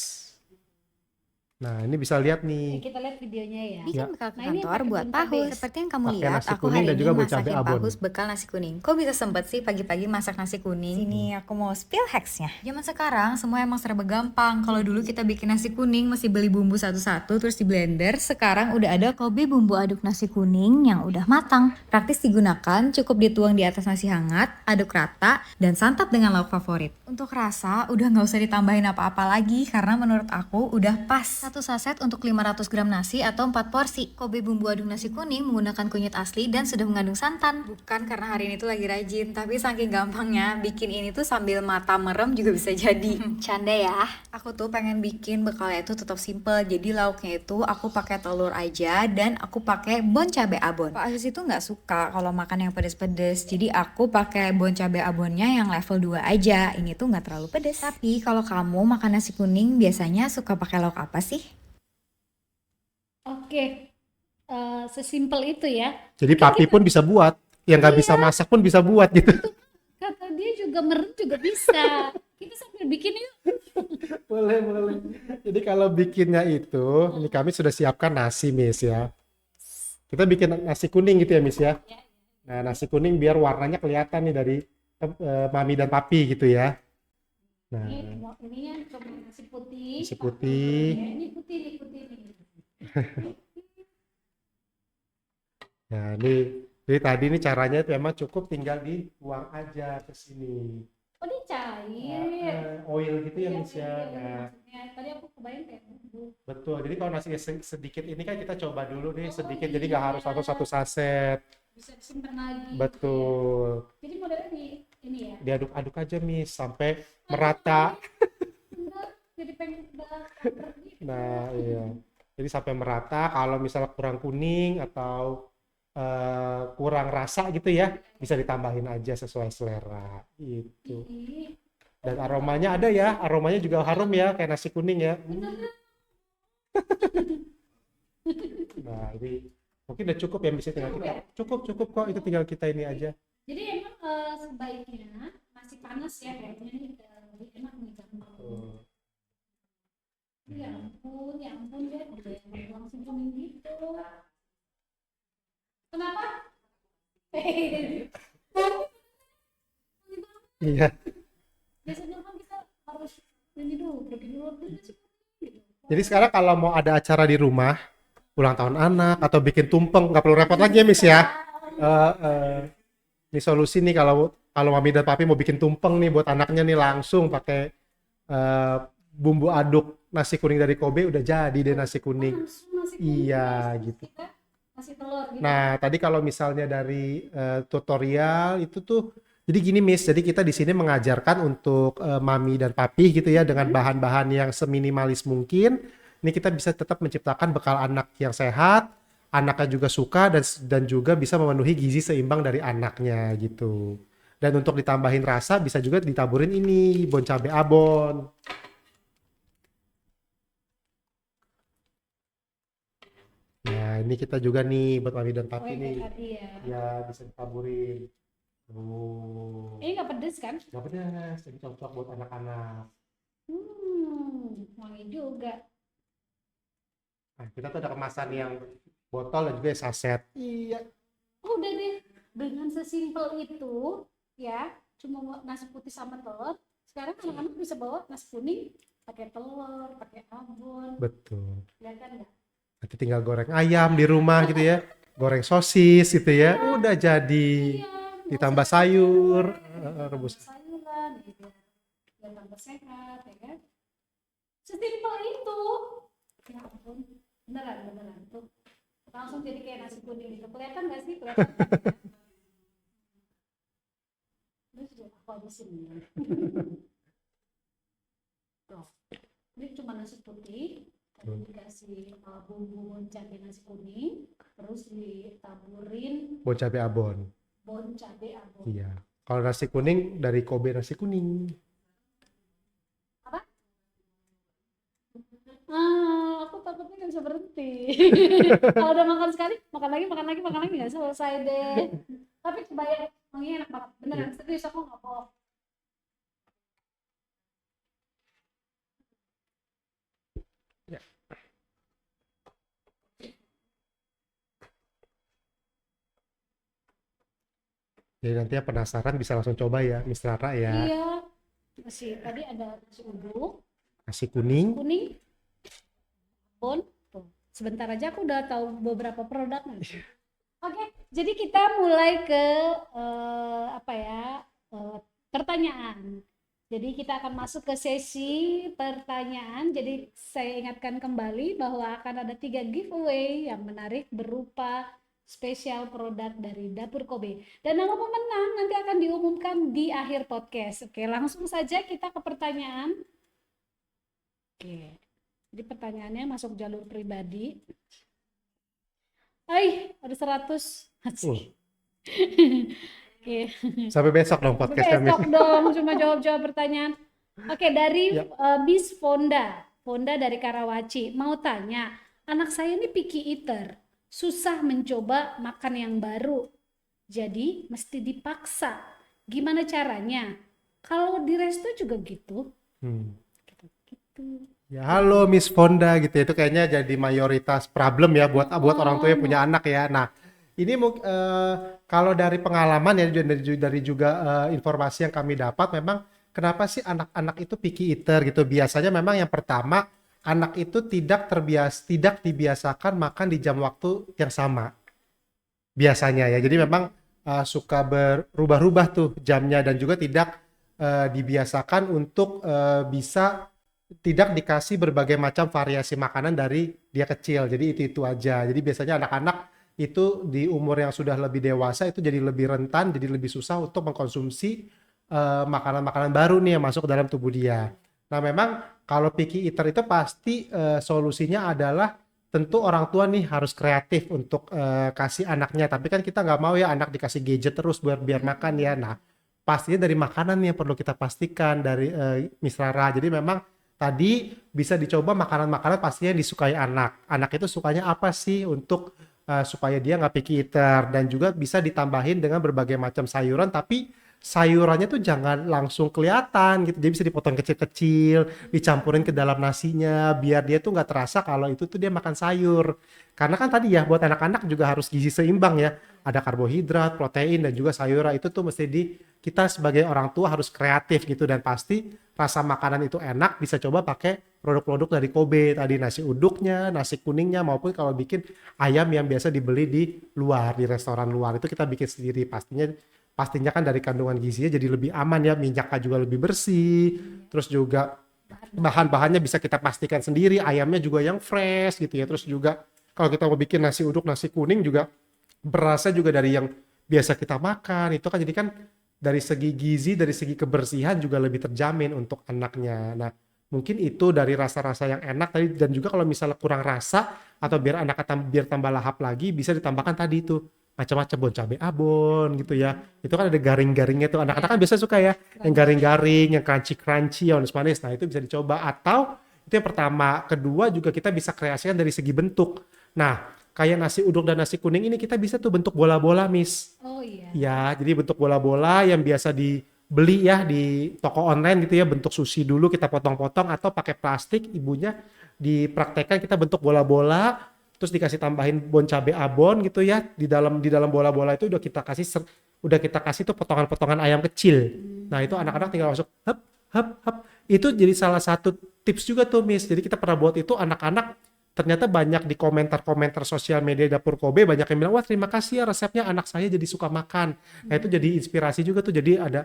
Nah, ini bisa lihat Oke, nih. kita lihat videonya ya. Ya, Bikin bekal ke Nah ini kantor pakai buat bon cabe. Pahus. Seperti yang kamu pakai lihat, nasi aku kuning hari dan ini juga bon cabe masakin abon. Pahus bekal nasi kuning. Kok bisa sempet sih pagi-pagi masak nasi kuning? Sini aku mau spill hacksnya. Zaman sekarang semua emang serba gampang. Kalau dulu kita bikin nasi kuning mesti beli bumbu satu-satu terus di blender. Sekarang udah ada Kobe bumbu aduk nasi kuning yang udah matang. Praktis digunakan, cukup dituang di atas nasi hangat, aduk rata, dan santap dengan lauk favorit. Untuk rasa udah nggak usah ditambahin apa-apa lagi karena menurut aku udah pas. Satu saset untuk 500 gram nasi atau 4 porsi. Kobe bumbu aduk nasi kuning menggunakan kunyit asli dan sudah mengandung santan. Bukan karena hari ini tuh lagi rajin, tapi saking gampangnya bikin ini tuh sambil mata merem juga bisa jadi. Canda ya. Aku tuh pengen bikin bekalnya itu tetap simple. Jadi lauknya itu aku pakai telur aja dan aku pakai bon cabe abon. Pak Aziz itu nggak suka kalau makan yang pedes-pedes. Jadi aku pakai bon cabe abonnya yang level 2 aja. Ini tuh nggak terlalu pedes. Tapi kalau kamu makan nasi kuning biasanya suka pakai lauk apa sih? Oke, sesimpel itu ya. Jadi Mungkin papi kita, pun bisa buat, yang nggak bisa masak pun bisa buat gitu. kata dia juga merem juga bisa. Kita sambil bikin yuk. Boleh, boleh. Jadi kalau bikinnya itu, ini kami sudah siapkan nasi, Miss ya. Kita bikin nasi kuning gitu ya, Miss ya. Nah, nasi kuning biar warnanya kelihatan nih dari mami dan papi gitu ya. Nah, Ini yang coba nasi putih. nasi putih. Ya, ini putih nih, putih nih. Nah, ini jadi tadi ini caranya memang cukup tinggal dituang aja ke sini. Oh ini cair. Oil gitu ya, Iya, Miss ya. iya, iya, Nah, maksudnya. Tadi aku kebayang kayak bumbu. betul. Jadi kalau nasi sedikit ini kan kita coba dulu nih Oh sedikit, jadi nggak harus iya, langsung satu saset. bisa disimpan lagi gitu ya. Betul. Jadi modelnya ini ya. Diaduk-aduk aja, Miss, sampai merata. Bener, jadi pengen lapar gitu. Nah, iya. Jadi sampai merata. Kalau misalnya kurang kuning atau kurang rasa gitu ya, bisa ditambahin aja sesuai selera. Itu. Ih, Dan aromanya ada ya, aromanya juga harum ya, kayak nasi kuning ya. Nah, ini mungkin udah cukup ya, bisa tinggal kita. Cukup kok, itu tinggal kita ini aja. Jadi emang sebaiknya masih panas ya kayaknya ini lebih enak nih Tuh. ya ampun ya udah yang langsung kuning gitu. Kenapa? Iya. Biasanya kan kita harus ini dulu, bikin dulu gitu. Jadi sekarang kalau mau ada acara di rumah, ulang tahun anak atau bikin tumpeng, nggak perlu repot lagi ya, Miss ya. Eh, eh, Ini solusi nih kalau kalau mami dan papi mau bikin tumpeng nih buat anaknya nih, langsung pakai eh, bumbu aduk nasi kuning dari Kobe, udah jadi deh nasi kuning. Langsung nasi kuning Iya terus gitu. kita kasih telur gitu. Nah, tadi kalau misalnya dari tutorial itu tuh Jadi gini Miss, jadi kita di sini mengajarkan untuk mami dan papi gitu ya dengan bahan-bahan yang seminimalis mungkin. Ini kita bisa tetap menciptakan bekal anak yang sehat, anaknya juga suka dan juga bisa memenuhi gizi seimbang dari anaknya gitu. Dan untuk ditambahin rasa bisa juga ditaburin ini bon cabe abon. Nah, ini kita juga nih buat mami dan Oh, papi yang nih. kayak tadi ya. Ya, bisa ditaburin. Oh, Ini nggak pedes kan? nggak pedas, jadi cocok buat anak-anak. Wangi juga. Nah, kita tuh ada kemasan yang botol dan juga yang saset. Iya. Udah deh, dengan sesimpel itu ya, cuma nasi putih sama telur. Sekarang anak-anak bisa bawa nasi kuning pakai telur, pakai abon, Betul. kelihatan nggak? Nanti tinggal goreng ayam di rumah gitu ya. Goreng sosis gitu ya. Udah jadi. Iya, nggak Ditambah usah sayur, tambah rebus. sayuran gitu, biar tambah sehat ya kan. Sesimpel itu. Ya ampun, beneran tuh. Langsung jadi kayak nasi kuning gitu. Kelihatan nggak sih? Kelihatan. Terus aku habisin ya. Tuh. Ini cuma nasi putih, tadi dikasih bumbu cabai nasi kuning, terus ditaburin Bon cabe abon. bon cabai abon. Iya. Kalau nasi kuning dari Kobe nasi kuning. Apa? Aku takutnya nggak bisa berhenti. Kalau udah makan sekali, makan lagi nggak selesai deh. Tapi kebayang, wanginya enak banget. Beneran, serius aku nggak bohong. Ya. Jadi nanti yang penasaran bisa langsung coba ya, Miss Rara ya. Iya, tadi ada nasi uduk, Nasi kuning. kuning, bon. Tuh, sebentar aja aku udah tahu beberapa produknya. Oke, jadi kita mulai ke pertanyaan. Jadi kita akan masuk ke sesi pertanyaan. Jadi saya ingatkan kembali bahwa akan ada 3 giveaway yang menarik berupa spesial produk dari Dapur Kobe. Dan nama pemenang nanti akan diumumkan di akhir podcast. Oke, langsung saja kita ke pertanyaan. Oke, jadi pertanyaannya masuk jalur pribadi. Ada 100. Uh, Oke. Sampai besok dong podcast kami. Besok dong, cuma jawab-jawab pertanyaan. Oke, dari Yap. Bis Fonda dari Karawaci. Mau tanya, anak saya ini picky eater, susah mencoba makan yang baru, jadi mesti dipaksa. Gimana caranya? Kalau di resto juga gitu. Gitu. Ya halo Miss Fonda gitu ya. Itu kayaknya jadi mayoritas problem ya buat orang tua yang punya anak ya. Nah, ini kalau dari pengalaman ya dari juga informasi yang kami dapat, memang kenapa sih anak-anak itu picky eater gitu? Biasanya memang yang pertama, anak itu tidak dibiasakan makan di jam waktu yang sama. Biasanya ya. Jadi memang suka berubah-ubah tuh jamnya dan juga tidak dibiasakan untuk bisa tidak dikasih berbagai macam variasi makanan dari dia kecil. Jadi itu aja. Jadi biasanya anak-anak itu di umur yang sudah lebih dewasa itu jadi lebih rentan, jadi lebih susah untuk mengkonsumsi makanan-makanan baru nih yang masuk ke dalam tubuh dia. Nah, memang kalau picky eater itu pasti solusinya adalah tentu orang tua nih harus kreatif untuk kasih anaknya. Tapi kan kita nggak mau ya anak dikasih gadget terus biar makan ya. Nah, pastinya dari makanan nih yang perlu kita pastikan dari Miss Rara. Jadi memang tadi bisa dicoba makanan-makanan pastinya yang disukai anak. Anak itu sukanya apa sih untuk supaya dia nggak picky eater, dan juga bisa ditambahin dengan berbagai macam sayuran, tapi sayurannya tuh jangan langsung kelihatan gitu. Jadi bisa dipotong kecil-kecil, dicampurin ke dalam nasinya biar dia tuh nggak terasa kalau itu tuh dia makan sayur. Karena kan tadi ya buat anak-anak juga harus gizi seimbang ya. Ada karbohidrat, protein dan juga sayuran itu tuh mesti kita sebagai orang tua harus kreatif gitu, dan pasti rasa makanan itu enak bisa coba pakai produk-produk dari Kobe tadi, nasi uduknya, nasi kuningnya, maupun kalau bikin ayam yang biasa dibeli di luar, di restoran luar itu kita bikin sendiri. Pastinya kan dari kandungan gizinya jadi lebih aman ya, minyaknya juga lebih bersih, terus juga bahan-bahannya bisa kita pastikan sendiri, ayamnya juga yang fresh gitu ya. Terus juga kalau kita mau bikin nasi uduk, nasi kuning juga berasnya juga dari yang biasa kita makan. Itu kan jadi kan dari segi gizi, dari segi kebersihan juga lebih terjamin untuk anaknya. Nah, mungkin itu dari rasa-rasa yang enak tadi, dan juga kalau misalnya kurang rasa atau biar anak biar tambah lahap lagi, bisa ditambahkan tadi itu macam-macam bon cabe abon gitu ya. Itu kan ada garing-garingnya tuh. Anak-anak kan biasa suka ya yang garing-garing, yang crunchy-crunchy, yang manis. Nah, itu bisa dicoba. Atau itu yang pertama. Kedua juga kita bisa kreasikan dari segi bentuk. Nah, kayak nasi uduk dan nasi kuning ini kita bisa tuh bentuk bola-bola, Miss. Oh iya. Ya, jadi bentuk bola-bola yang biasa dibeli ya di toko online gitu ya, bentuk sushi dulu kita potong-potong atau pakai plastik, ibunya dipraktekkan kita bentuk bola-bola, terus dikasih tambahin bon cabe abon gitu ya, di dalam bola-bola itu udah kita kasih tuh potongan-potongan ayam kecil. Nah, itu anak-anak tinggal masuk hap hap hap. Itu jadi salah satu tips juga tuh, Miss. Jadi kita pernah buat itu, anak-anak ternyata banyak di komentar-komentar sosial media Dapur Kobe banyak yang bilang, wah terima kasih ya resepnya, anak saya jadi suka makan. Nah, itu jadi inspirasi juga tuh, jadi ada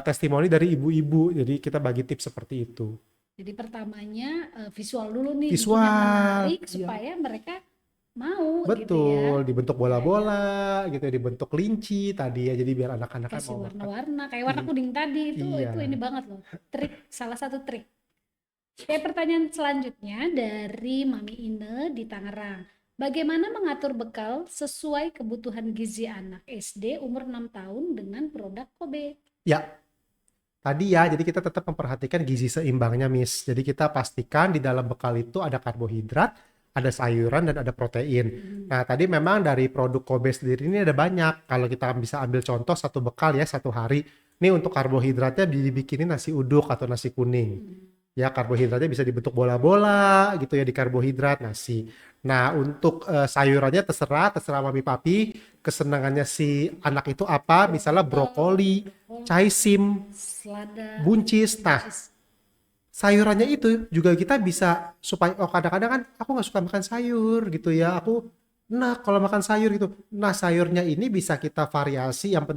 testimoni dari ibu-ibu, jadi kita bagi tips seperti itu. Jadi pertamanya visual dulu nih, bikin yang Visual, menarik iya. supaya mereka mau gitu ya. Betul, dibentuk bola-bola gitu ya, dibentuk kelinci tadi ya, jadi biar anak-anak kan Kasih mau makan. warna-warna kayak warna kuning tadi itu Iya. ini banget loh. Trik, salah satu trik. Oke, pertanyaan selanjutnya dari Mami Ine di Tangerang. Bagaimana mengatur bekal sesuai kebutuhan gizi anak SD umur 6 tahun dengan produk Kobe? Ya, tadi ya, jadi kita tetap memperhatikan gizi seimbangnya, Miss. Jadi kita pastikan di dalam bekal itu ada karbohidrat, ada sayuran, dan ada protein. Nah, tadi memang dari produk Kobe sendiri ini ada banyak. Kalau kita bisa ambil contoh satu bekal ya, satu hari. Ini untuk karbohidratnya dibikinin nasi uduk atau nasi kuning. Ya, karbohidratnya bisa dibentuk bola-bola gitu ya, di karbohidrat nasi. Nah, untuk sayurannya terserah mami papi, kesenangannya si anak itu apa, misalnya brokoli, caisim, Selada, buncis. Nah, buncis. sayurannya itu juga kita bisa supaya, oh kadang-kadang kan aku nggak suka makan sayur gitu ya, aku kalau makan sayur gitu. Nah, sayurnya ini bisa kita variasi, yang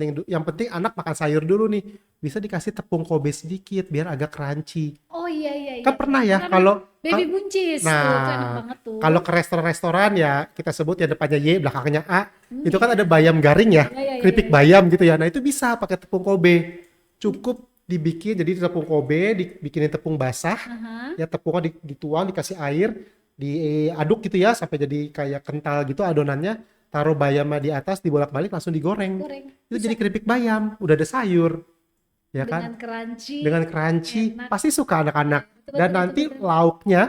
penting anak makan sayur dulu nih, bisa dikasih tepung Kobe sedikit biar agak crunchy. Oh iya iya iya. Kan pernah ya Karena kalau baby buncis tuh, itu enak nah, banget tuh. kalau ke restoran-restoran ya kita sebut ya depannya Y, belakangnya A, itu kan ada bayam garing ya, Iya, iya, keripik iya. bayam gitu ya. Nah, itu bisa pakai tepung Kobe. Cukup dibikin, jadi tepung Kobe dibikinin tepung basah, Aha, ya tepungnya dituang, dikasih air, diaduk gitu ya sampai jadi kayak kental gitu adonannya, taruh bayamnya di atas, dibolak-balik langsung digoreng. goreng. Itu jadi keripik bayam, udah ada sayur, ya Dengan kan? crunchy. Dengan crunchy, enak. pasti suka anak-anak. Betul, Dan betul, nanti betul. lauknya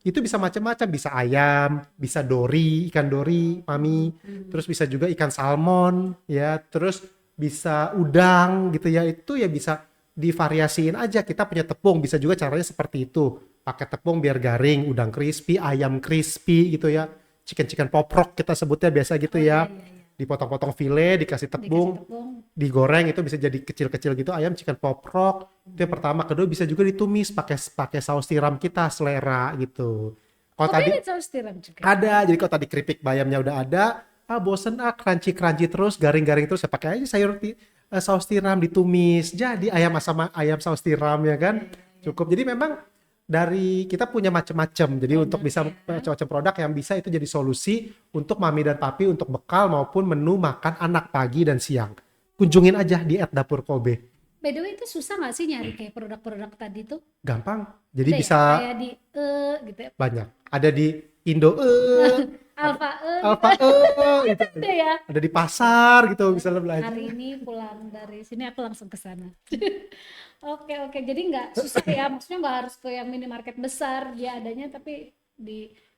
itu bisa macam-macam, bisa ayam, bisa ikan dori, mami, terus bisa juga ikan salmon, ya, terus bisa udang gitu ya. Itu ya bisa divariasiin aja. Kita punya tepung, bisa juga caranya seperti itu. Pakai tepung biar garing, udang crispy, ayam crispy gitu ya. Chicken poprok kita sebutnya biasa gitu ya. Dipotong-potong file, dikasih Dikasih tepung, tepung. digoreng, itu bisa jadi kecil-kecil gitu, ayam chicken poprok. Itu yang pertama. Kedua bisa juga ditumis pakai saus tiram kita selera gitu. Kalau Oh, tadi beda saus tiram juga. ada, jadi kalau tadi keripik bayamnya udah ada, bosen crunchy terus, garing-garing terus, ya pakai aja saus tiram ditumis. Jadi ayam sama ayam saus tiram ya kan. Cukup. Jadi memang dari kita punya macam-macam. Jadi untuk bisa macam-macam produk yang bisa itu jadi solusi untuk mami dan papi untuk bekal maupun menu makan anak pagi dan siang. Kunjungin aja di @dapur Kobe. By the way, itu susah nggak sih nyari kayak produk-produk tadi tuh? Gampang. Jadi Ada ya? bisa Kayak di gitu ya. banyak. Ada di Indo Alfa Alfa itu ada ya. ada di pasar gitu bisa belanja. Hari ini pulang dari sini aku langsung ke sana. Oke oke, jadi nggak susah ya, maksudnya nggak harus ke yang minimarket besar dia adanya, tapi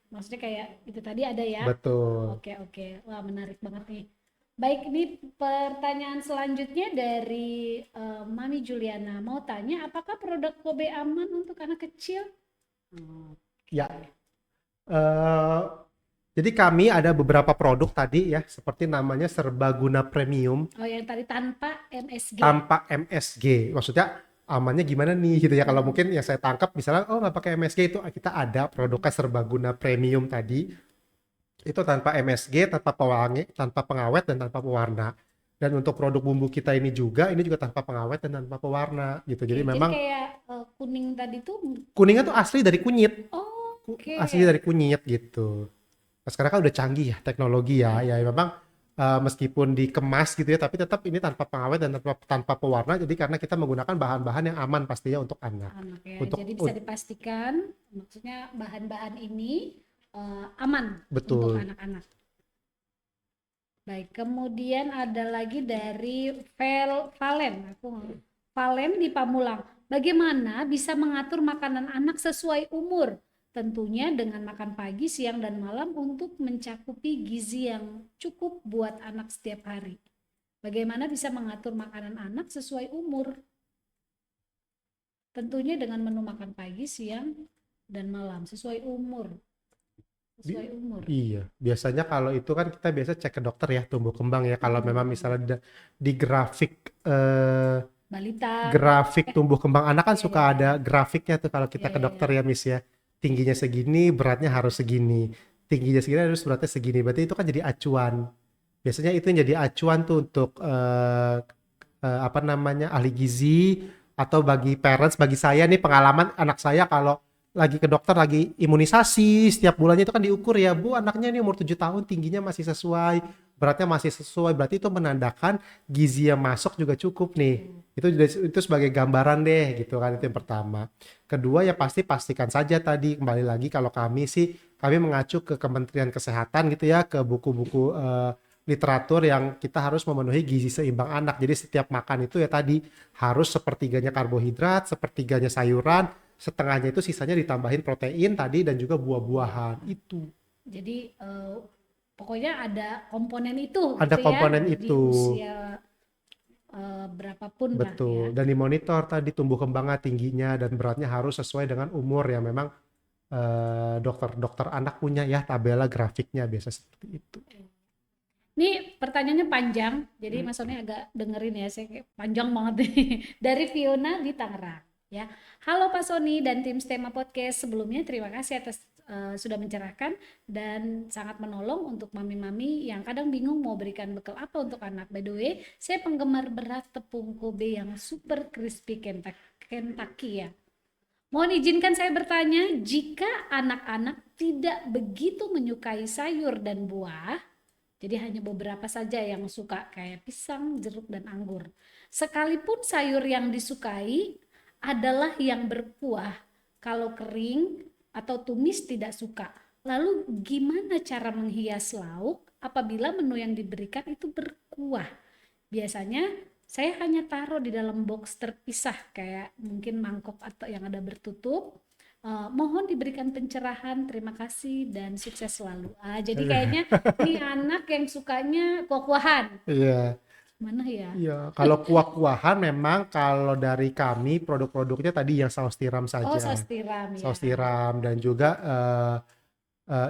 maksudnya kayak itu tadi ada ya. Betul. Oke oke, wah menarik banget nih. Baik, ini pertanyaan selanjutnya dari Mami Juliana, mau tanya apakah produk Kobe aman untuk anak kecil? Ya. Eh, jadi kami ada beberapa produk tadi ya, seperti namanya Serbaguna Premium Oh yang tadi tanpa MSG. tanpa MSG. Maksudnya amannya gimana nih gitu ya? Kalau mungkin yang saya tangkap misalnya nggak pakai MSG, itu kita ada produknya Serbaguna Premium tadi. Itu tanpa MSG, tanpa pewangi, tanpa pengawet dan tanpa pewarna. Dan untuk produk bumbu kita ini juga tanpa pengawet dan tanpa pewarna gitu. Jadi Jadi memang kayak kuning tadi tuh, kuningnya tuh asli dari kunyit. oke. Asli dari kunyit gitu. Nah, sekarang kan udah canggih ya teknologi ya, ya memang meskipun dikemas gitu ya, tapi tetap ini tanpa pengawet dan tanpa pewarna. Jadi karena kita menggunakan bahan-bahan yang aman pastinya untuk anak. Anak ya. Untuk Jadi bisa dipastikan, maksudnya bahan-bahan ini aman untuk betul. anak-anak. Baik, kemudian ada lagi dari Valen di Pamulang. Bagaimana bisa mengatur makanan anak sesuai umur? Tentunya dengan makan pagi, siang, dan malam untuk mencakupi gizi yang cukup buat anak setiap hari. Bagaimana bisa mengatur makanan anak sesuai umur? Tentunya dengan menu makan pagi, siang, dan malam sesuai umur. Sesuai umur. Iya, biasanya kalau itu kan kita biasa cek ke dokter ya tumbuh kembang ya. Kalau memang misalnya di grafik Balita. grafik tumbuh kembang anak kan Iya, suka ada grafiknya tuh kalau kita Iya, ke iya, dokter ya Miss ya. Tingginya segini, beratnya harus segini. Tingginya segini harus beratnya segini. Berarti itu kan jadi acuan. Biasanya itu yang jadi acuan tuh untuk apa namanya ahli gizi atau bagi parents, bagi saya nih pengalaman anak saya kalau lagi ke dokter lagi imunisasi setiap bulannya itu kan diukur ya Bu, anaknya ini umur 7 tahun tingginya masih sesuai, beratnya masih sesuai, berarti itu menandakan gizi yang masuk juga cukup nih. Itu sebagai gambaran deh gitu kan, itu yang pertama. Kedua ya pastikan saja tadi kembali lagi kalau kami mengacu ke Kementerian Kesehatan gitu ya, ke buku-buku literatur yang kita harus memenuhi gizi seimbang anak. Jadi setiap makan itu ya tadi harus sepertiganya karbohidrat, sepertiganya sayuran, setengahnya itu sisanya ditambahin protein tadi dan juga buah-buahan itu. Jadi pokoknya ada komponen itu Ada gitu komponen ya di itu. usia berapapun lah ya. Betul. Dan dimonitor tadi tumbuh kembangnya, tingginya dan beratnya harus sesuai dengan umur yang memang dokter anak punya ya tabela grafiknya biasa seperti itu. Ini pertanyaannya panjang, jadi Mas Sony agak dengerin ya, saya kayak panjang banget nih. Dari Fiona di Tangerang. Ya, halo Pak Sony dan tim Stema Podcast. Sebelumnya terima kasih atas sudah mencerahkan dan sangat menolong untuk mami-mami yang kadang bingung mau berikan bekal apa untuk anak. By the way, saya penggemar berat tepung Kobe yang super crispy Kentucky ya. Mohon izinkan saya bertanya, jika anak-anak tidak begitu menyukai sayur dan buah, jadi hanya beberapa saja yang suka kayak pisang, jeruk, dan anggur. Sekalipun sayur yang disukai adalah yang berkuah, kalau kering atau tumis tidak suka. Lalu gimana cara menghias lauk apabila menu yang diberikan itu berkuah? Biasanya saya hanya taruh di dalam box terpisah kayak mungkin mangkok atau yang ada bertutup. Mohon diberikan pencerahan, terima kasih dan sukses selalu. Jadi kayaknya ini anak yang sukanya kuah-kuahan. Iya. Mana ya? Iya, kalau kuah-kuahan memang kalau dari kami produk-produknya tadi yang saus tiram saja. Oh, saus tiram ya. Saus tiram dan juga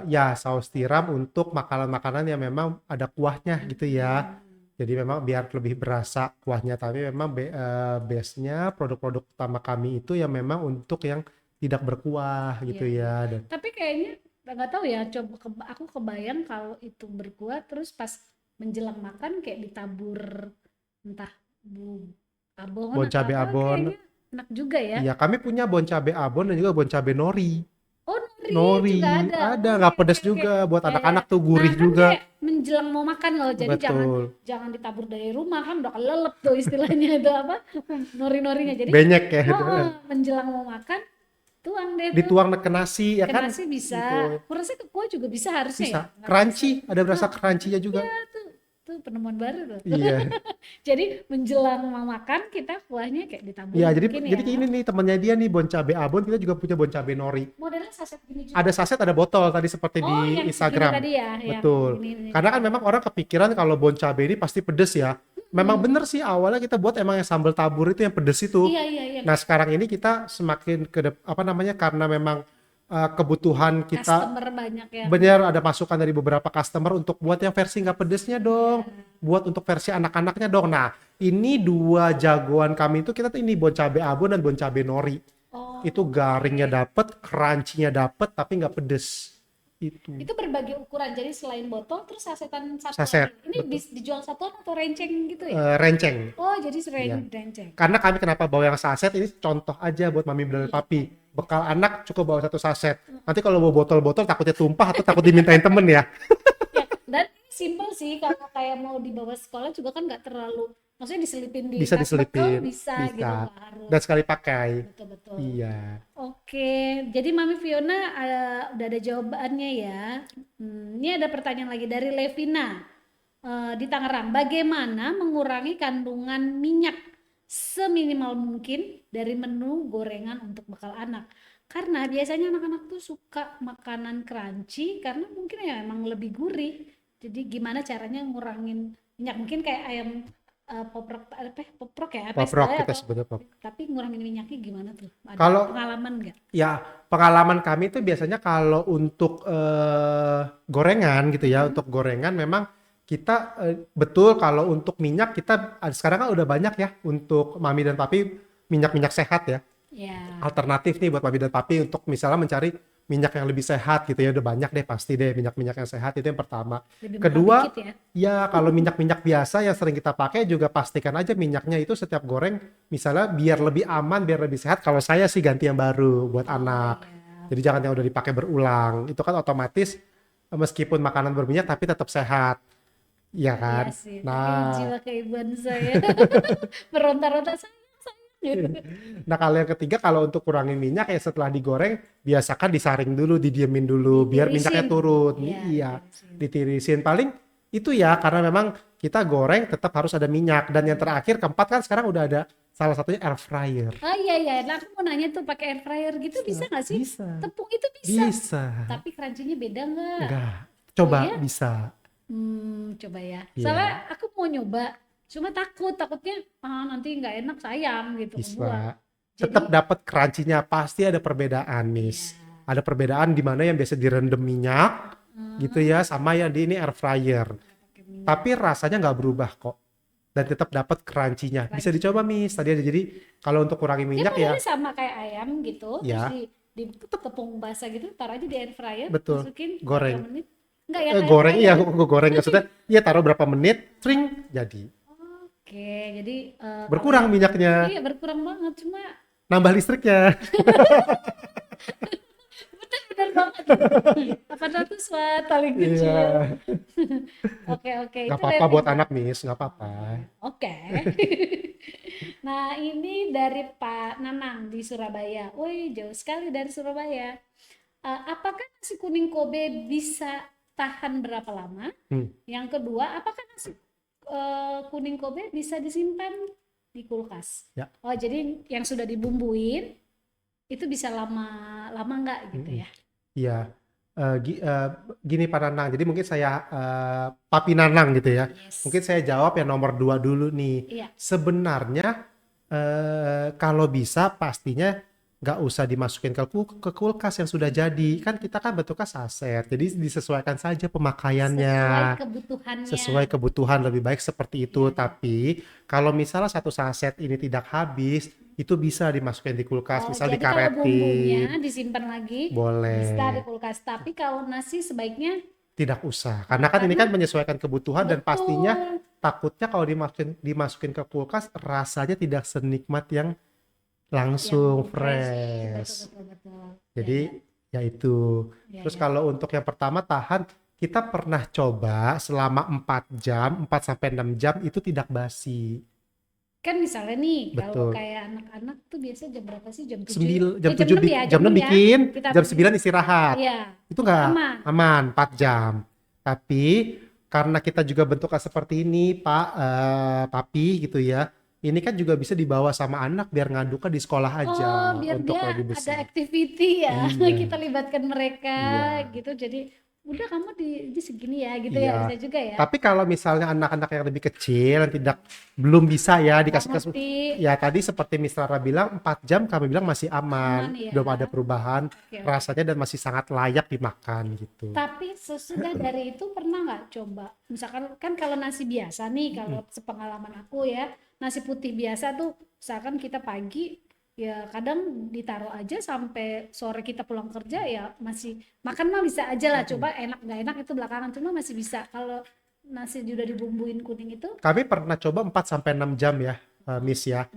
ya saus tiram untuk makanan-makanan yang memang ada kuahnya gitu ya. Jadi memang biar lebih berasa kuahnya, tapi memang base-nya produk-produk utama kami itu yang memang untuk yang tidak berkuah gitu Iya. ya. Dan Tapi kayaknya nggak tahu ya, coba aku kebayang kalau itu berkuah terus pas menjelang makan kayak ditabur entah abon bon atau cabe apa, abon, kayaknya enak juga ya. iya kami punya bon cabe abon dan juga bon cabe nori. Oh, nori Nori juga ada. ada, Oh, nggak oke, pedas oke, oke. juga buat Ya, ya, ya. anak-anak tuh gurih Nah, kan juga. kayak menjelang mau makan loh, jadi Betul. jangan ditabur dari rumah, kan udah kelelep tuh istilahnya itu apa nori-norinya. Jadi Banyak ya. menjelang mau makan tuang deh tuh. Dituang ke nasi ya Ke kan? nasi bisa. Gitu. Aku rasa ke kuah juga bisa harusnya Bisa. ya. Nggak Crunchy, bisa. ada berasa crunchy-nya juga. Ya tuh penemuan baru tuh. Iya. Jadi menjelang mau makan kita kuahnya kayak ditabur Iya, jadi mungkin jadi ya. ini nih temennya dia nih bon cabe abon, kita juga punya bon cabe nori. Modelnya saset gini juga. Ada saset, ada botol tadi seperti di yang segini Instagram. tadi ya, yang Betul. ini. Karena kan memang orang kepikiran kalau bon cabe ini pasti pedes ya. Memang bener sih awalnya kita buat emang yang sambal tabur itu yang pedes itu. Iya. Nah, sekarang ini kita semakin apa namanya karena memang kebutuhan kita Customer banyak ya. bener ada masukan dari beberapa customer untuk buat yang versi nggak pedesnya dong, buat untuk versi anak-anaknya dong. Nah, ini dua jagoan kami itu kita tuh ini bon cabe abon dan bon cabe nori. Oh, Itu garingnya dapet, crunchy-nya dapet, tapi nggak pedes. itu berbagai ukuran. Jadi selain botol terus sasetan satu Saset, lagi. Ini dijual satuan atau renceng gitu ya? Renceng. Oh, jadi Iya. renceng. Karena kami kenapa bawa yang saset ini contoh aja buat mami dan papi. Bekal anak cukup bawa satu saset. Nanti kalau bawa botol-botol takutnya tumpah atau takut dimintain temen ya. Ya, dan ini Simple sih, kalau kayak mau dibawa sekolah juga kan nggak terlalu, maksudnya diselipin di Bisa tas bekal diselipin, bisa gitu, bisa. nggak harus. Dan sekali pakai. Betul-betul. Iya. Oke, jadi Mami Fiona udah ada jawabannya ya. Ini ada pertanyaan lagi dari Levina di Tangerang. Bagaimana mengurangi kandungan minyak seminimal mungkin dari menu gorengan untuk bekal anak? Karena biasanya anak-anak tuh suka makanan crunchy karena mungkin ya emang lebih gurih. Jadi gimana caranya ngurangin minyak? Mungkin kayak ayam poprok ya, apa Poprok istilahnya, kita atau sebutnya poprok. tapi ngurangin minyaknya gimana tuh? Ada Kalau pengalaman nggak? ya pengalaman kami tuh biasanya kalau untuk gorengan gitu ya, untuk gorengan memang kita betul kalau untuk minyak kita sekarang kan udah banyak ya untuk mami dan papi minyak-minyak sehat ya. Ya, Alternatif nih buat mami dan papi untuk misalnya mencari minyak yang lebih sehat gitu ya, udah banyak deh pasti deh minyak-minyak yang sehat, itu yang pertama. lebih mahal Kedua, dikit ya. ya kalau minyak-minyak biasa yang sering kita pakai juga pastikan aja minyaknya itu setiap goreng misalnya biar lebih aman, biar lebih sehat. Kalau saya sih ganti yang baru buat anak. Iya. Jadi jangan yang udah dipakai berulang. Itu kan otomatis meskipun makanan berminyak tapi tetap sehat. Iya kan? Iya sih, tapi Nah, jiwa keibuan saya meronta-ronta sayang gitu. nah kalau yang ketiga kalau untuk kurangin minyak ya setelah digoreng biasakan disaring dulu, didiemin dulu biar minyaknya Ditirisin. turun. Iya, Iya, ditirisin. ditirisin. Paling itu ya karena memang kita goreng tetap harus ada minyak. Dan yang terakhir keempat kan sekarang udah ada salah satunya air fryer. Oh iya iya, nah aku mau nanya tuh pakai air fryer gitu bisa nggak sih? Bisa. Tepung itu bisa, Bisa. tapi crunchy-nya beda nggak? Enggak. Coba Oh iya? bisa. Coba ya. Iya, Soalnya aku mau nyoba, cuma takutnya nanti nggak enak sayang gitu kebuang. bisa. Jadi Tetap dapat crunchy-nya, pasti ada perbedaan, Miss. ya, Ada perbedaan di mana yang biasa direndam minyak gitu ya sama yang di ini air fryer. pakai minyak. Tapi rasanya nggak berubah kok. Dan tetap dapat crunchy-nya. Bisa Crunchy. dicoba, Miss. Tadi ada jadi kalau untuk kurangi Dia minyak ya, modelnya sama kayak ayam gitu, terus ya di tepung basah gitu, taruh aja di air fryer, betul. masukin Goreng. berapa menit? Enggak yang air Goreng iya, fryer. gue goreng maksudnya. Iya taruh berapa menit, tring jadi. Oke, jadi kalau Berkurang yang minyaknya, iya berkurang banget, cuma nambah listriknya. benar banget. 800 watt paling kecil. Iya. Oke, Nggak itu apa-apa buat Levina. anak, Miss. Nggak apa-apa. Oke. Nah, ini dari Pak Nanang di Surabaya. Woi, jauh sekali dari Surabaya. Apakah nasi kuning Kobe bisa tahan berapa lama? Hmm. Yang kedua, apakah nasi kuning Kobe bisa disimpan di kulkas? Ya. Oh, jadi yang sudah dibumbuin itu bisa lama nggak gitu ya? Iya. Gini Pak Nanang, jadi mungkin saya Papi Nanang gitu ya. Yes. Mungkin saya jawab yang nomor 2 dulu nih. Iya. Sebenarnya kalau bisa pastinya nggak usah dimasukin ke kulkas yang sudah jadi. Kan kita kan bentuknya saset, jadi disesuaikan saja pemakaiannya. Sesuai kebutuhannya. Sesuai kebutuhan lebih baik seperti itu. Iya. Tapi kalau misalnya satu saset ini tidak habis, itu bisa dimasukin di kulkas, misal Jadi kalau bumbunya dikaretin. disimpan lagi Boleh. bisa di kulkas. Tapi kalau nasi sebaiknya Tidak usah. Karena kan ini kan menyesuaikan kebutuhan dan pastinya betul. takutnya kalau dimasukin ke kulkas rasanya tidak senikmat yang langsung Yang fresh. Betul. Jadi ya itu. Ya, Terus ya. kalau untuk yang pertama tahan, kita pernah coba selama 4 jam, 4 sampai 6 jam itu tidak basi. Kan misalnya nih, kalau Betul. kayak anak-anak tuh biasa jam berapa sih? Jam 7? Jam jam 7 6 ya, jam 6 ya. bikin, Kita jam bikin. 9 istirahat. Iya, Itu nggak aman. aman 4 jam. Tapi karena kita juga bentuknya seperti ini, Pak, Papi gitu ya. Ini kan juga bisa dibawa sama anak biar ngaduknya di sekolah aja Oh, biar untuk dia lebih ada besar. activity ya. Iya. Kita libatkan mereka Iya. gitu. Jadi udah kamu di segini ya gitu Iya. ya, bisa juga ya. Tapi kalau misalnya anak-anak yang lebih kecil yang belum bisa ya Nggak dikasih ngerti. ya tadi seperti Miss Rara bilang 4 jam kami bilang masih aman, Aman ya. belum ada perubahan Oke. rasanya dan masih sangat layak dimakan gitu. Tapi sesudah dari itu pernah nggak coba? Misalkan kan kalau nasi biasa nih, kalau sepengalaman aku ya, nasi putih biasa tuh, misalkan kita pagi ya kadang ditaruh aja sampai sore kita pulang kerja ya masih makan mah bisa aja lah. Coba enak nggak enak itu belakangan, cuma masih bisa. Kalau nasi udah dibumbuin kuning itu, Kami pernah coba 4 sampai 6 jam ya, Miss ya.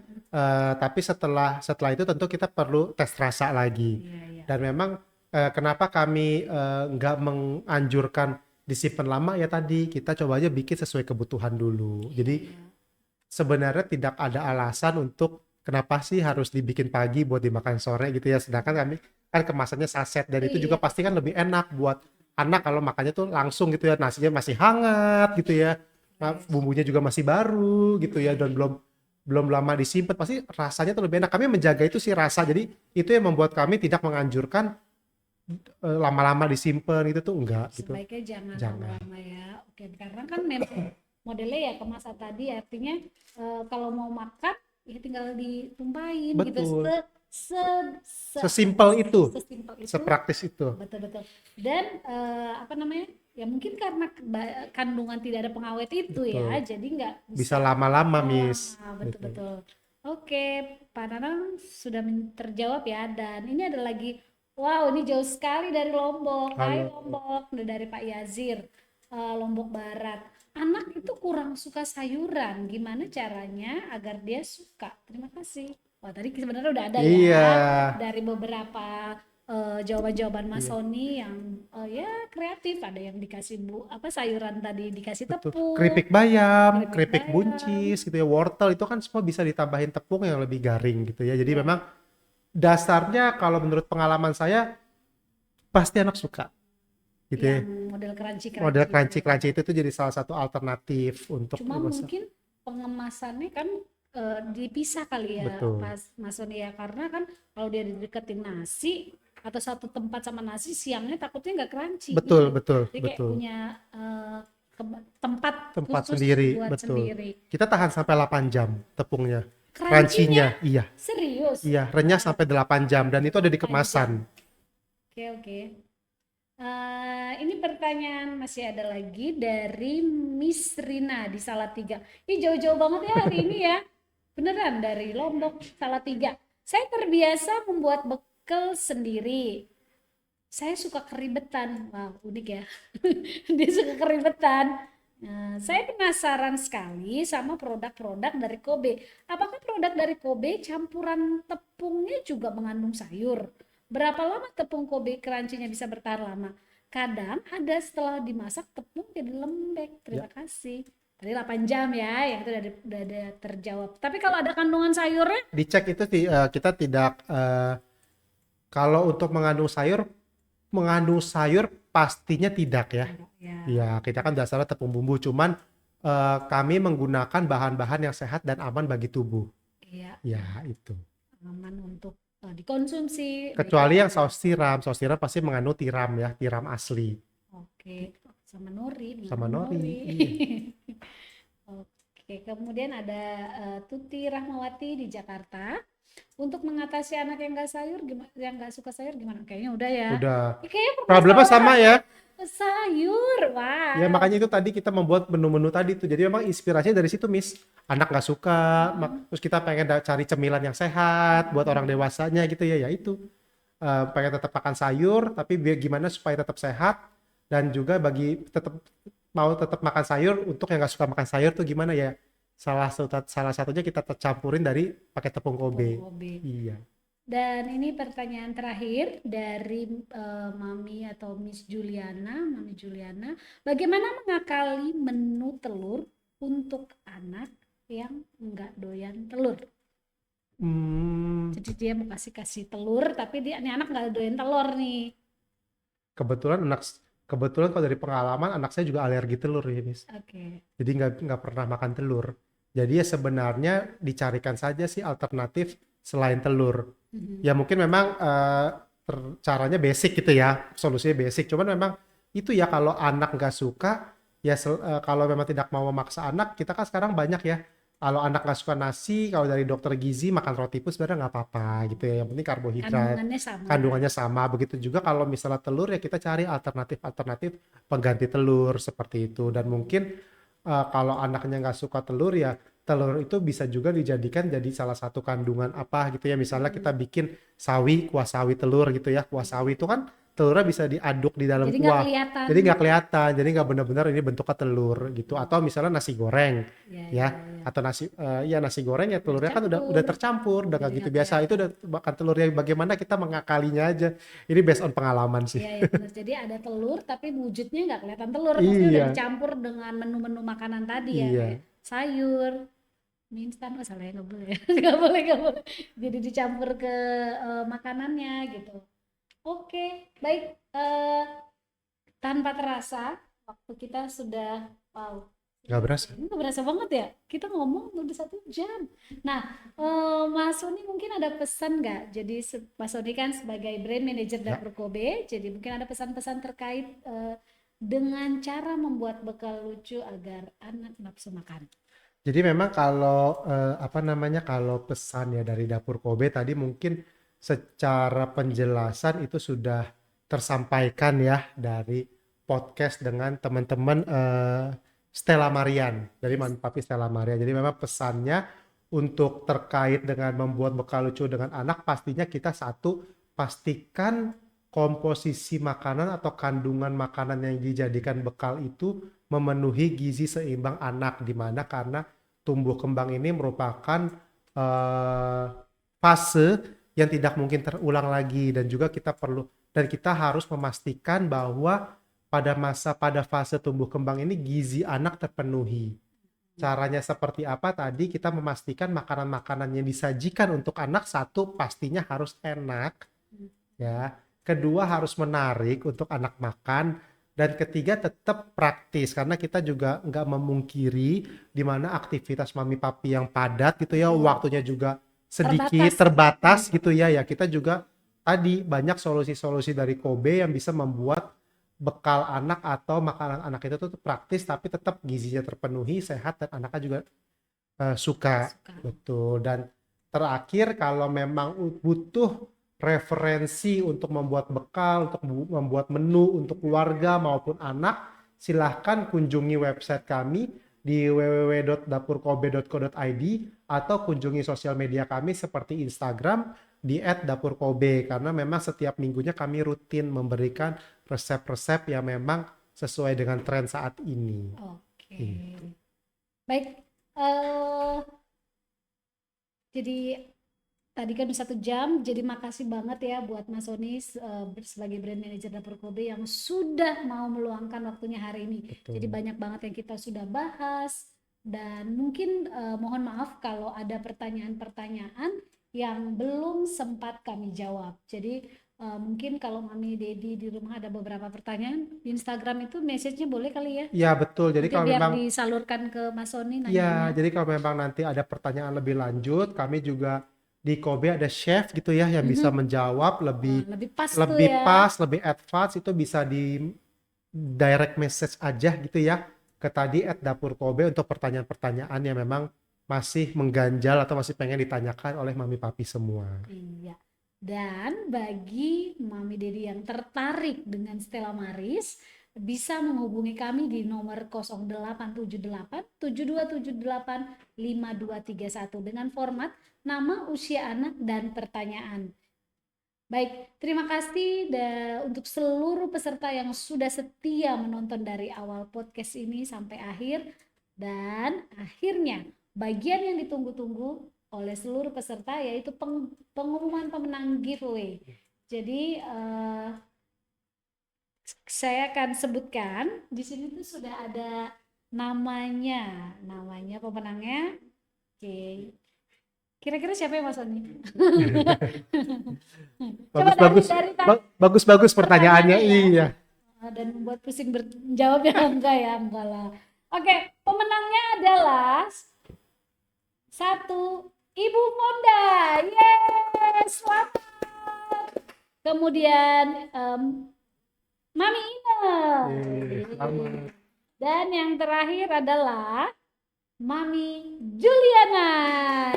Tapi setelah itu tentu kita perlu tes rasa lagi. iya. Dan memang kenapa kami nggak menganjurkan disimpan lama ya tadi kita coba aja bikin sesuai kebutuhan dulu. Jadi sebenarnya tidak ada alasan untuk kenapa sih harus dibikin pagi buat dimakan sore gitu ya. Sedangkan kami kan kemasannya saset dan itu juga Iya. pasti kan lebih enak buat anak kalau makannya tuh langsung gitu ya. Nasinya masih hangat gitu ya. Bumbunya juga masih baru gitu ya dan belum belum lama disimpan pasti rasanya tuh lebih enak. Kami menjaga itu sih rasa. Jadi itu yang membuat kami tidak menganjurkan lama-lama disimpan itu tuh enggak gitu. Sebaiknya jangan Jangan. lama-lama ya. Oke, karena kan memang modelnya ya kemasan tadi artinya kalau mau makan ya tinggal ditumpahin gitu. Betul. Se, Sesimpel itu, sesimpel itu. sepraktis itu. Betul-betul. Dan apa namanya? Ya mungkin karena kandungan tidak ada pengawet itu ya, Betul. jadi nggak Bisa lama-lama, Miss. lama. Betul-betul. Oke, Pak Nanang sudah terjawab ya. Dan ini ada lagi, wow, ini jauh sekali dari Lombok. Hai Halo. Lombok, dari Pak Yazir, Lombok Barat. Anak itu kurang suka sayuran, gimana caranya agar dia suka? Terima kasih. Wah, tadi sebenarnya udah ada Iya. ya dari beberapa jawaban-jawaban Mas Iya. Sony yang ya kreatif. Ada yang dikasih sayuran tadi dikasih Betul. tepung, Keripik bayam, keripik keripik bayam. buncis gitu ya, wortel itu kan semua bisa ditambahin tepung yang lebih garing gitu ya. Jadi Ya. memang dasarnya kalau menurut pengalaman saya pasti anak suka gitu ya. Yang model crunchy-crunchy Model itu. crunchy-crunchy itu tuh jadi salah satu alternatif untuk Cuma masak. mungkin pengemasannya kan dipisah kali ya Betul. Mas Sony ya, karena kan kalau dia dideketin nasi atau satu tempat sama nasi siangnya takutnya nggak crunchy Betul, gitu. betul, Jadi kayak betul. punya tempat Tempat khusus sendiri, buat betul. sendiri. Kita tahan sampai 8 jam tepungnya. Crunchy-nya Crunchy-nya, iya. serius. Iya, renyah sampai 8 jam dan itu ada di 8 jam. kemasan. Oke. Ini pertanyaan masih ada lagi dari Miss Rina di Salatiga. Ih, jauh-jauh banget ya hari ini ya. Beneran dari Lombok, Salatiga. Saya terbiasa membuat bekal sendiri. Saya suka keribetan. Wah, unik ya. Dia suka keribetan. Nah, saya penasaran sekali sama produk-produk dari Kobe. Apakah produk dari Kobe campuran tepungnya juga mengandung sayur? Berapa lama tepung Kobe crunchy-nya bisa bertahan lama? Kadang ada setelah dimasak tepung jadi lembek. Terima kasih. Tadi 8 jam ya, yang itu udah ada terjawab. Tapi kalau ada kandungan sayurnya, Dicek itu kita tidak kalau untuk mengandung sayur pastinya tidak ya. ya. Ya, kita kan dasarnya tepung bumbu, cuman kami menggunakan bahan-bahan yang sehat dan aman bagi tubuh. Iya, Ya, itu. aman untuk dikonsumsi. Kecuali yang saus tiram pasti mengandung tiram ya, tiram asli. Oke, sama nori. Sama mengandung nori, iya. Oke, kemudian ada Tuti Rahmawati di Jakarta. Untuk mengatasi anak yang nggak suka sayur gimana? Kayaknya udah ya. Udah. Kayaknya Problemnya sama ya. sayur, wah. Ya makanya itu tadi kita membuat menu-menu tadi tuh. Jadi memang inspirasinya dari situ, Miss. Anak nggak suka, terus kita pengen cari cemilan yang sehat buat orang dewasanya gitu ya. Ya itu. Pengen tetap makan sayur, tapi biar gimana supaya tetap sehat dan juga bagi tetap makan sayur untuk yang nggak suka makan sayur tuh gimana ya? Salah satunya kita campurin dari pakai tepung Kobe. Iya. Dan ini pertanyaan terakhir dari Mami atau Miss Juliana, Mami Juliana. Bagaimana mengakali menu telur untuk anak yang nggak doyan telur? Jadi dia mau kasih telur, tapi ini anak nggak doyan telur nih. Kebetulan kalau dari pengalaman anak saya juga alergi telur ya, Miss. Oke. Jadi nggak pernah makan telur. Jadi ya sebenarnya dicarikan saja sih alternatif selain telur. Ya mungkin memang caranya basic gitu ya, solusinya basic. Cuman memang itu ya kalau anak nggak suka, ya kalau memang tidak mau memaksa anak, kita kan sekarang banyak ya. Kalau anak nggak suka nasi, kalau dari dokter gizi makan roti pun sebenarnya nggak apa-apa gitu ya. Yang penting karbohidrat, kandungannya sama. Begitu juga kalau misalnya telur ya kita cari alternatif pengganti telur seperti itu. Dan mungkin kalau anaknya nggak suka telur ya telur itu bisa juga dijadikan jadi salah satu kandungan apa gitu ya. Misalnya kita bikin kuah sawi telur gitu ya. Kuah sawi itu kan telurnya bisa diaduk di dalam Jadi nggak kuah. kelihatan. Jadi nggak kelihatan, jadi nggak benar-benar ini bentuknya telur gitu. Atau misalnya nasi goreng, Ya, ya, ya. atau nasi goreng ya telurnya kan udah tercampur, udah nggak Jadi gitu nggak biasa. Itu udah makan telurnya bagaimana kita mengakalinya aja. Ini based on pengalaman sih. Iya, ya benar. Jadi ada telur tapi wujudnya nggak kelihatan telur. Maksudnya udah Iya, dicampur dengan menu-menu makanan tadi ya, iya. kayak sayur, mie instan. Oh salah ya, nggak boleh ya. Nggak boleh. Jadi dicampur ke makanannya gitu. Oke, baik. Tanpa terasa waktu kita sudah wow. Nggak berasa. Ini nggak berasa banget ya. Kita ngomong udah 1 jam. Nah, Mas Sony mungkin ada pesan nggak? Jadi Mas Sony kan sebagai brand manager Ya. Dapur Kobe, jadi mungkin ada pesan-pesan terkait dengan cara membuat bekal lucu agar anak nafsu makan. Jadi memang kalau kalau pesan ya dari Dapur Kobe tadi mungkin secara penjelasan itu sudah tersampaikan ya dari podcast dengan teman-teman Stella Marian dari Mami Papi Stella Marian. Jadi memang pesannya untuk terkait dengan membuat bekal lucu dengan anak pastinya kita satu pastikan komposisi makanan atau kandungan makanan yang dijadikan bekal itu memenuhi gizi seimbang anak di mana karena tumbuh kembang ini merupakan eh, fase yang tidak mungkin terulang lagi dan juga kita harus memastikan bahwa pada fase tumbuh kembang ini gizi anak terpenuhi. Caranya seperti apa tadi kita memastikan makanan-makanan yang disajikan untuk anak satu pastinya harus enak ya. Kedua harus menarik untuk anak makan dan ketiga tetap praktis karena kita juga nggak memungkiri di mana aktivitas mami papi yang padat gitu ya waktunya juga sedikit terbatas gitu ya kita juga tadi banyak solusi-solusi dari Kobe yang bisa membuat bekal anak atau makanan anak itu tuh praktis tapi tetap gizinya terpenuhi sehat dan anaknya juga suka. Betul. Dan terakhir kalau memang butuh referensi untuk membuat bekal, untuk membuat menu untuk keluarga maupun anak, silahkan kunjungi website kami di www.dapurkobe.co.id atau kunjungi sosial media kami seperti Instagram di @dapurkobe karena memang setiap minggunya kami rutin memberikan resep-resep yang memang sesuai dengan tren saat ini. Oke. Baik. Jadi tadi kan 1 jam, jadi makasih banget ya buat Mas Sony sebagai brand manager Dapur Kobe yang sudah mau meluangkan waktunya hari ini. Betul. Jadi banyak banget yang kita sudah bahas dan mungkin mohon maaf kalau ada pertanyaan-pertanyaan yang belum sempat kami jawab. Jadi mungkin kalau Mami Dedi di rumah ada beberapa pertanyaan di Instagram itu message-nya boleh kali ya? Iya betul. Jadi Nanti kalau biar memang disalurkan ke Mas Sony iya, nanyanya. jadi kalau memang nanti ada pertanyaan lebih lanjut, kami juga di Kobe ada chef gitu ya yang bisa menjawab lebih Lebih pas tuh ya. lebih advance itu bisa di direct message aja gitu ya ke tadi @dapurkobe untuk pertanyaan-pertanyaan yang memang masih mengganjal atau masih pengen ditanyakan oleh mami papi semua. Iya. Dan bagi Mami Dedi yang tertarik dengan Stella Maris, bisa menghubungi kami di nomor 0878 7278 5231 dengan format nama, usia anak, dan pertanyaan. Baik, terima kasih untuk seluruh peserta yang sudah setia menonton dari awal podcast ini sampai akhir. Dan akhirnya bagian yang ditunggu-tunggu oleh seluruh peserta yaitu pengumuman pemenang giveaway. Jadi saya akan sebutkan di sini tuh sudah ada namanya pemenangnya. Oke. Kira-kira siapa ya Mas Sony? Bagus pertanyaannya iya. Dan membuat pusing berjawab ya enggak lah. Oke, pemenangnya adalah 1 Ibu Fonda. Yes, selamat. Kemudian Mami Ina. Selamat. Dan yang terakhir adalah Mami Juliana.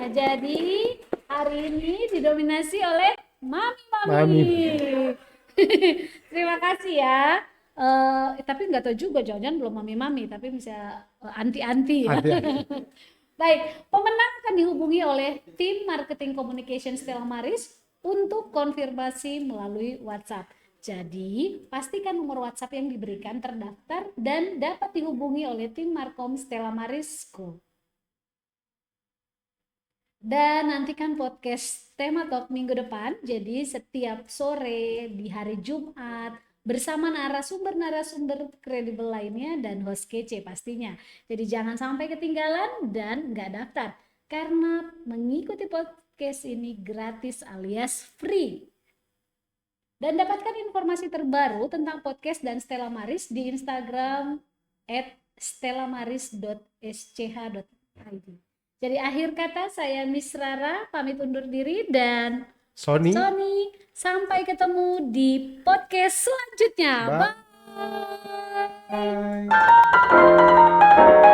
Jadi hari ini didominasi oleh Mami. Terima kasih ya. Tapi nggak tahu juga, jangan-jangan belum mami tapi bisa anti-anti ya. Baik, pemenang akan dihubungi oleh tim marketing communication Stella Maris untuk konfirmasi melalui WhatsApp. Jadi, pastikan nomor WhatsApp yang diberikan terdaftar dan dapat dihubungi oleh tim Markom Stella Maris School. Dan nantikan podcast Tema Talk minggu depan, jadi setiap sore di hari Jumat bersama narasumber-narasumber kredibel lainnya dan host kece pastinya. Jadi jangan sampai ketinggalan dan nggak daftar, karena mengikuti podcast ini gratis alias free. Dan dapatkan informasi terbaru tentang podcast dan Stella Maris di Instagram @stellamaris.sch.id. Jadi akhir kata saya Miss Rara pamit undur diri dan Sony. Sampai ketemu di podcast selanjutnya. Bye. Bye.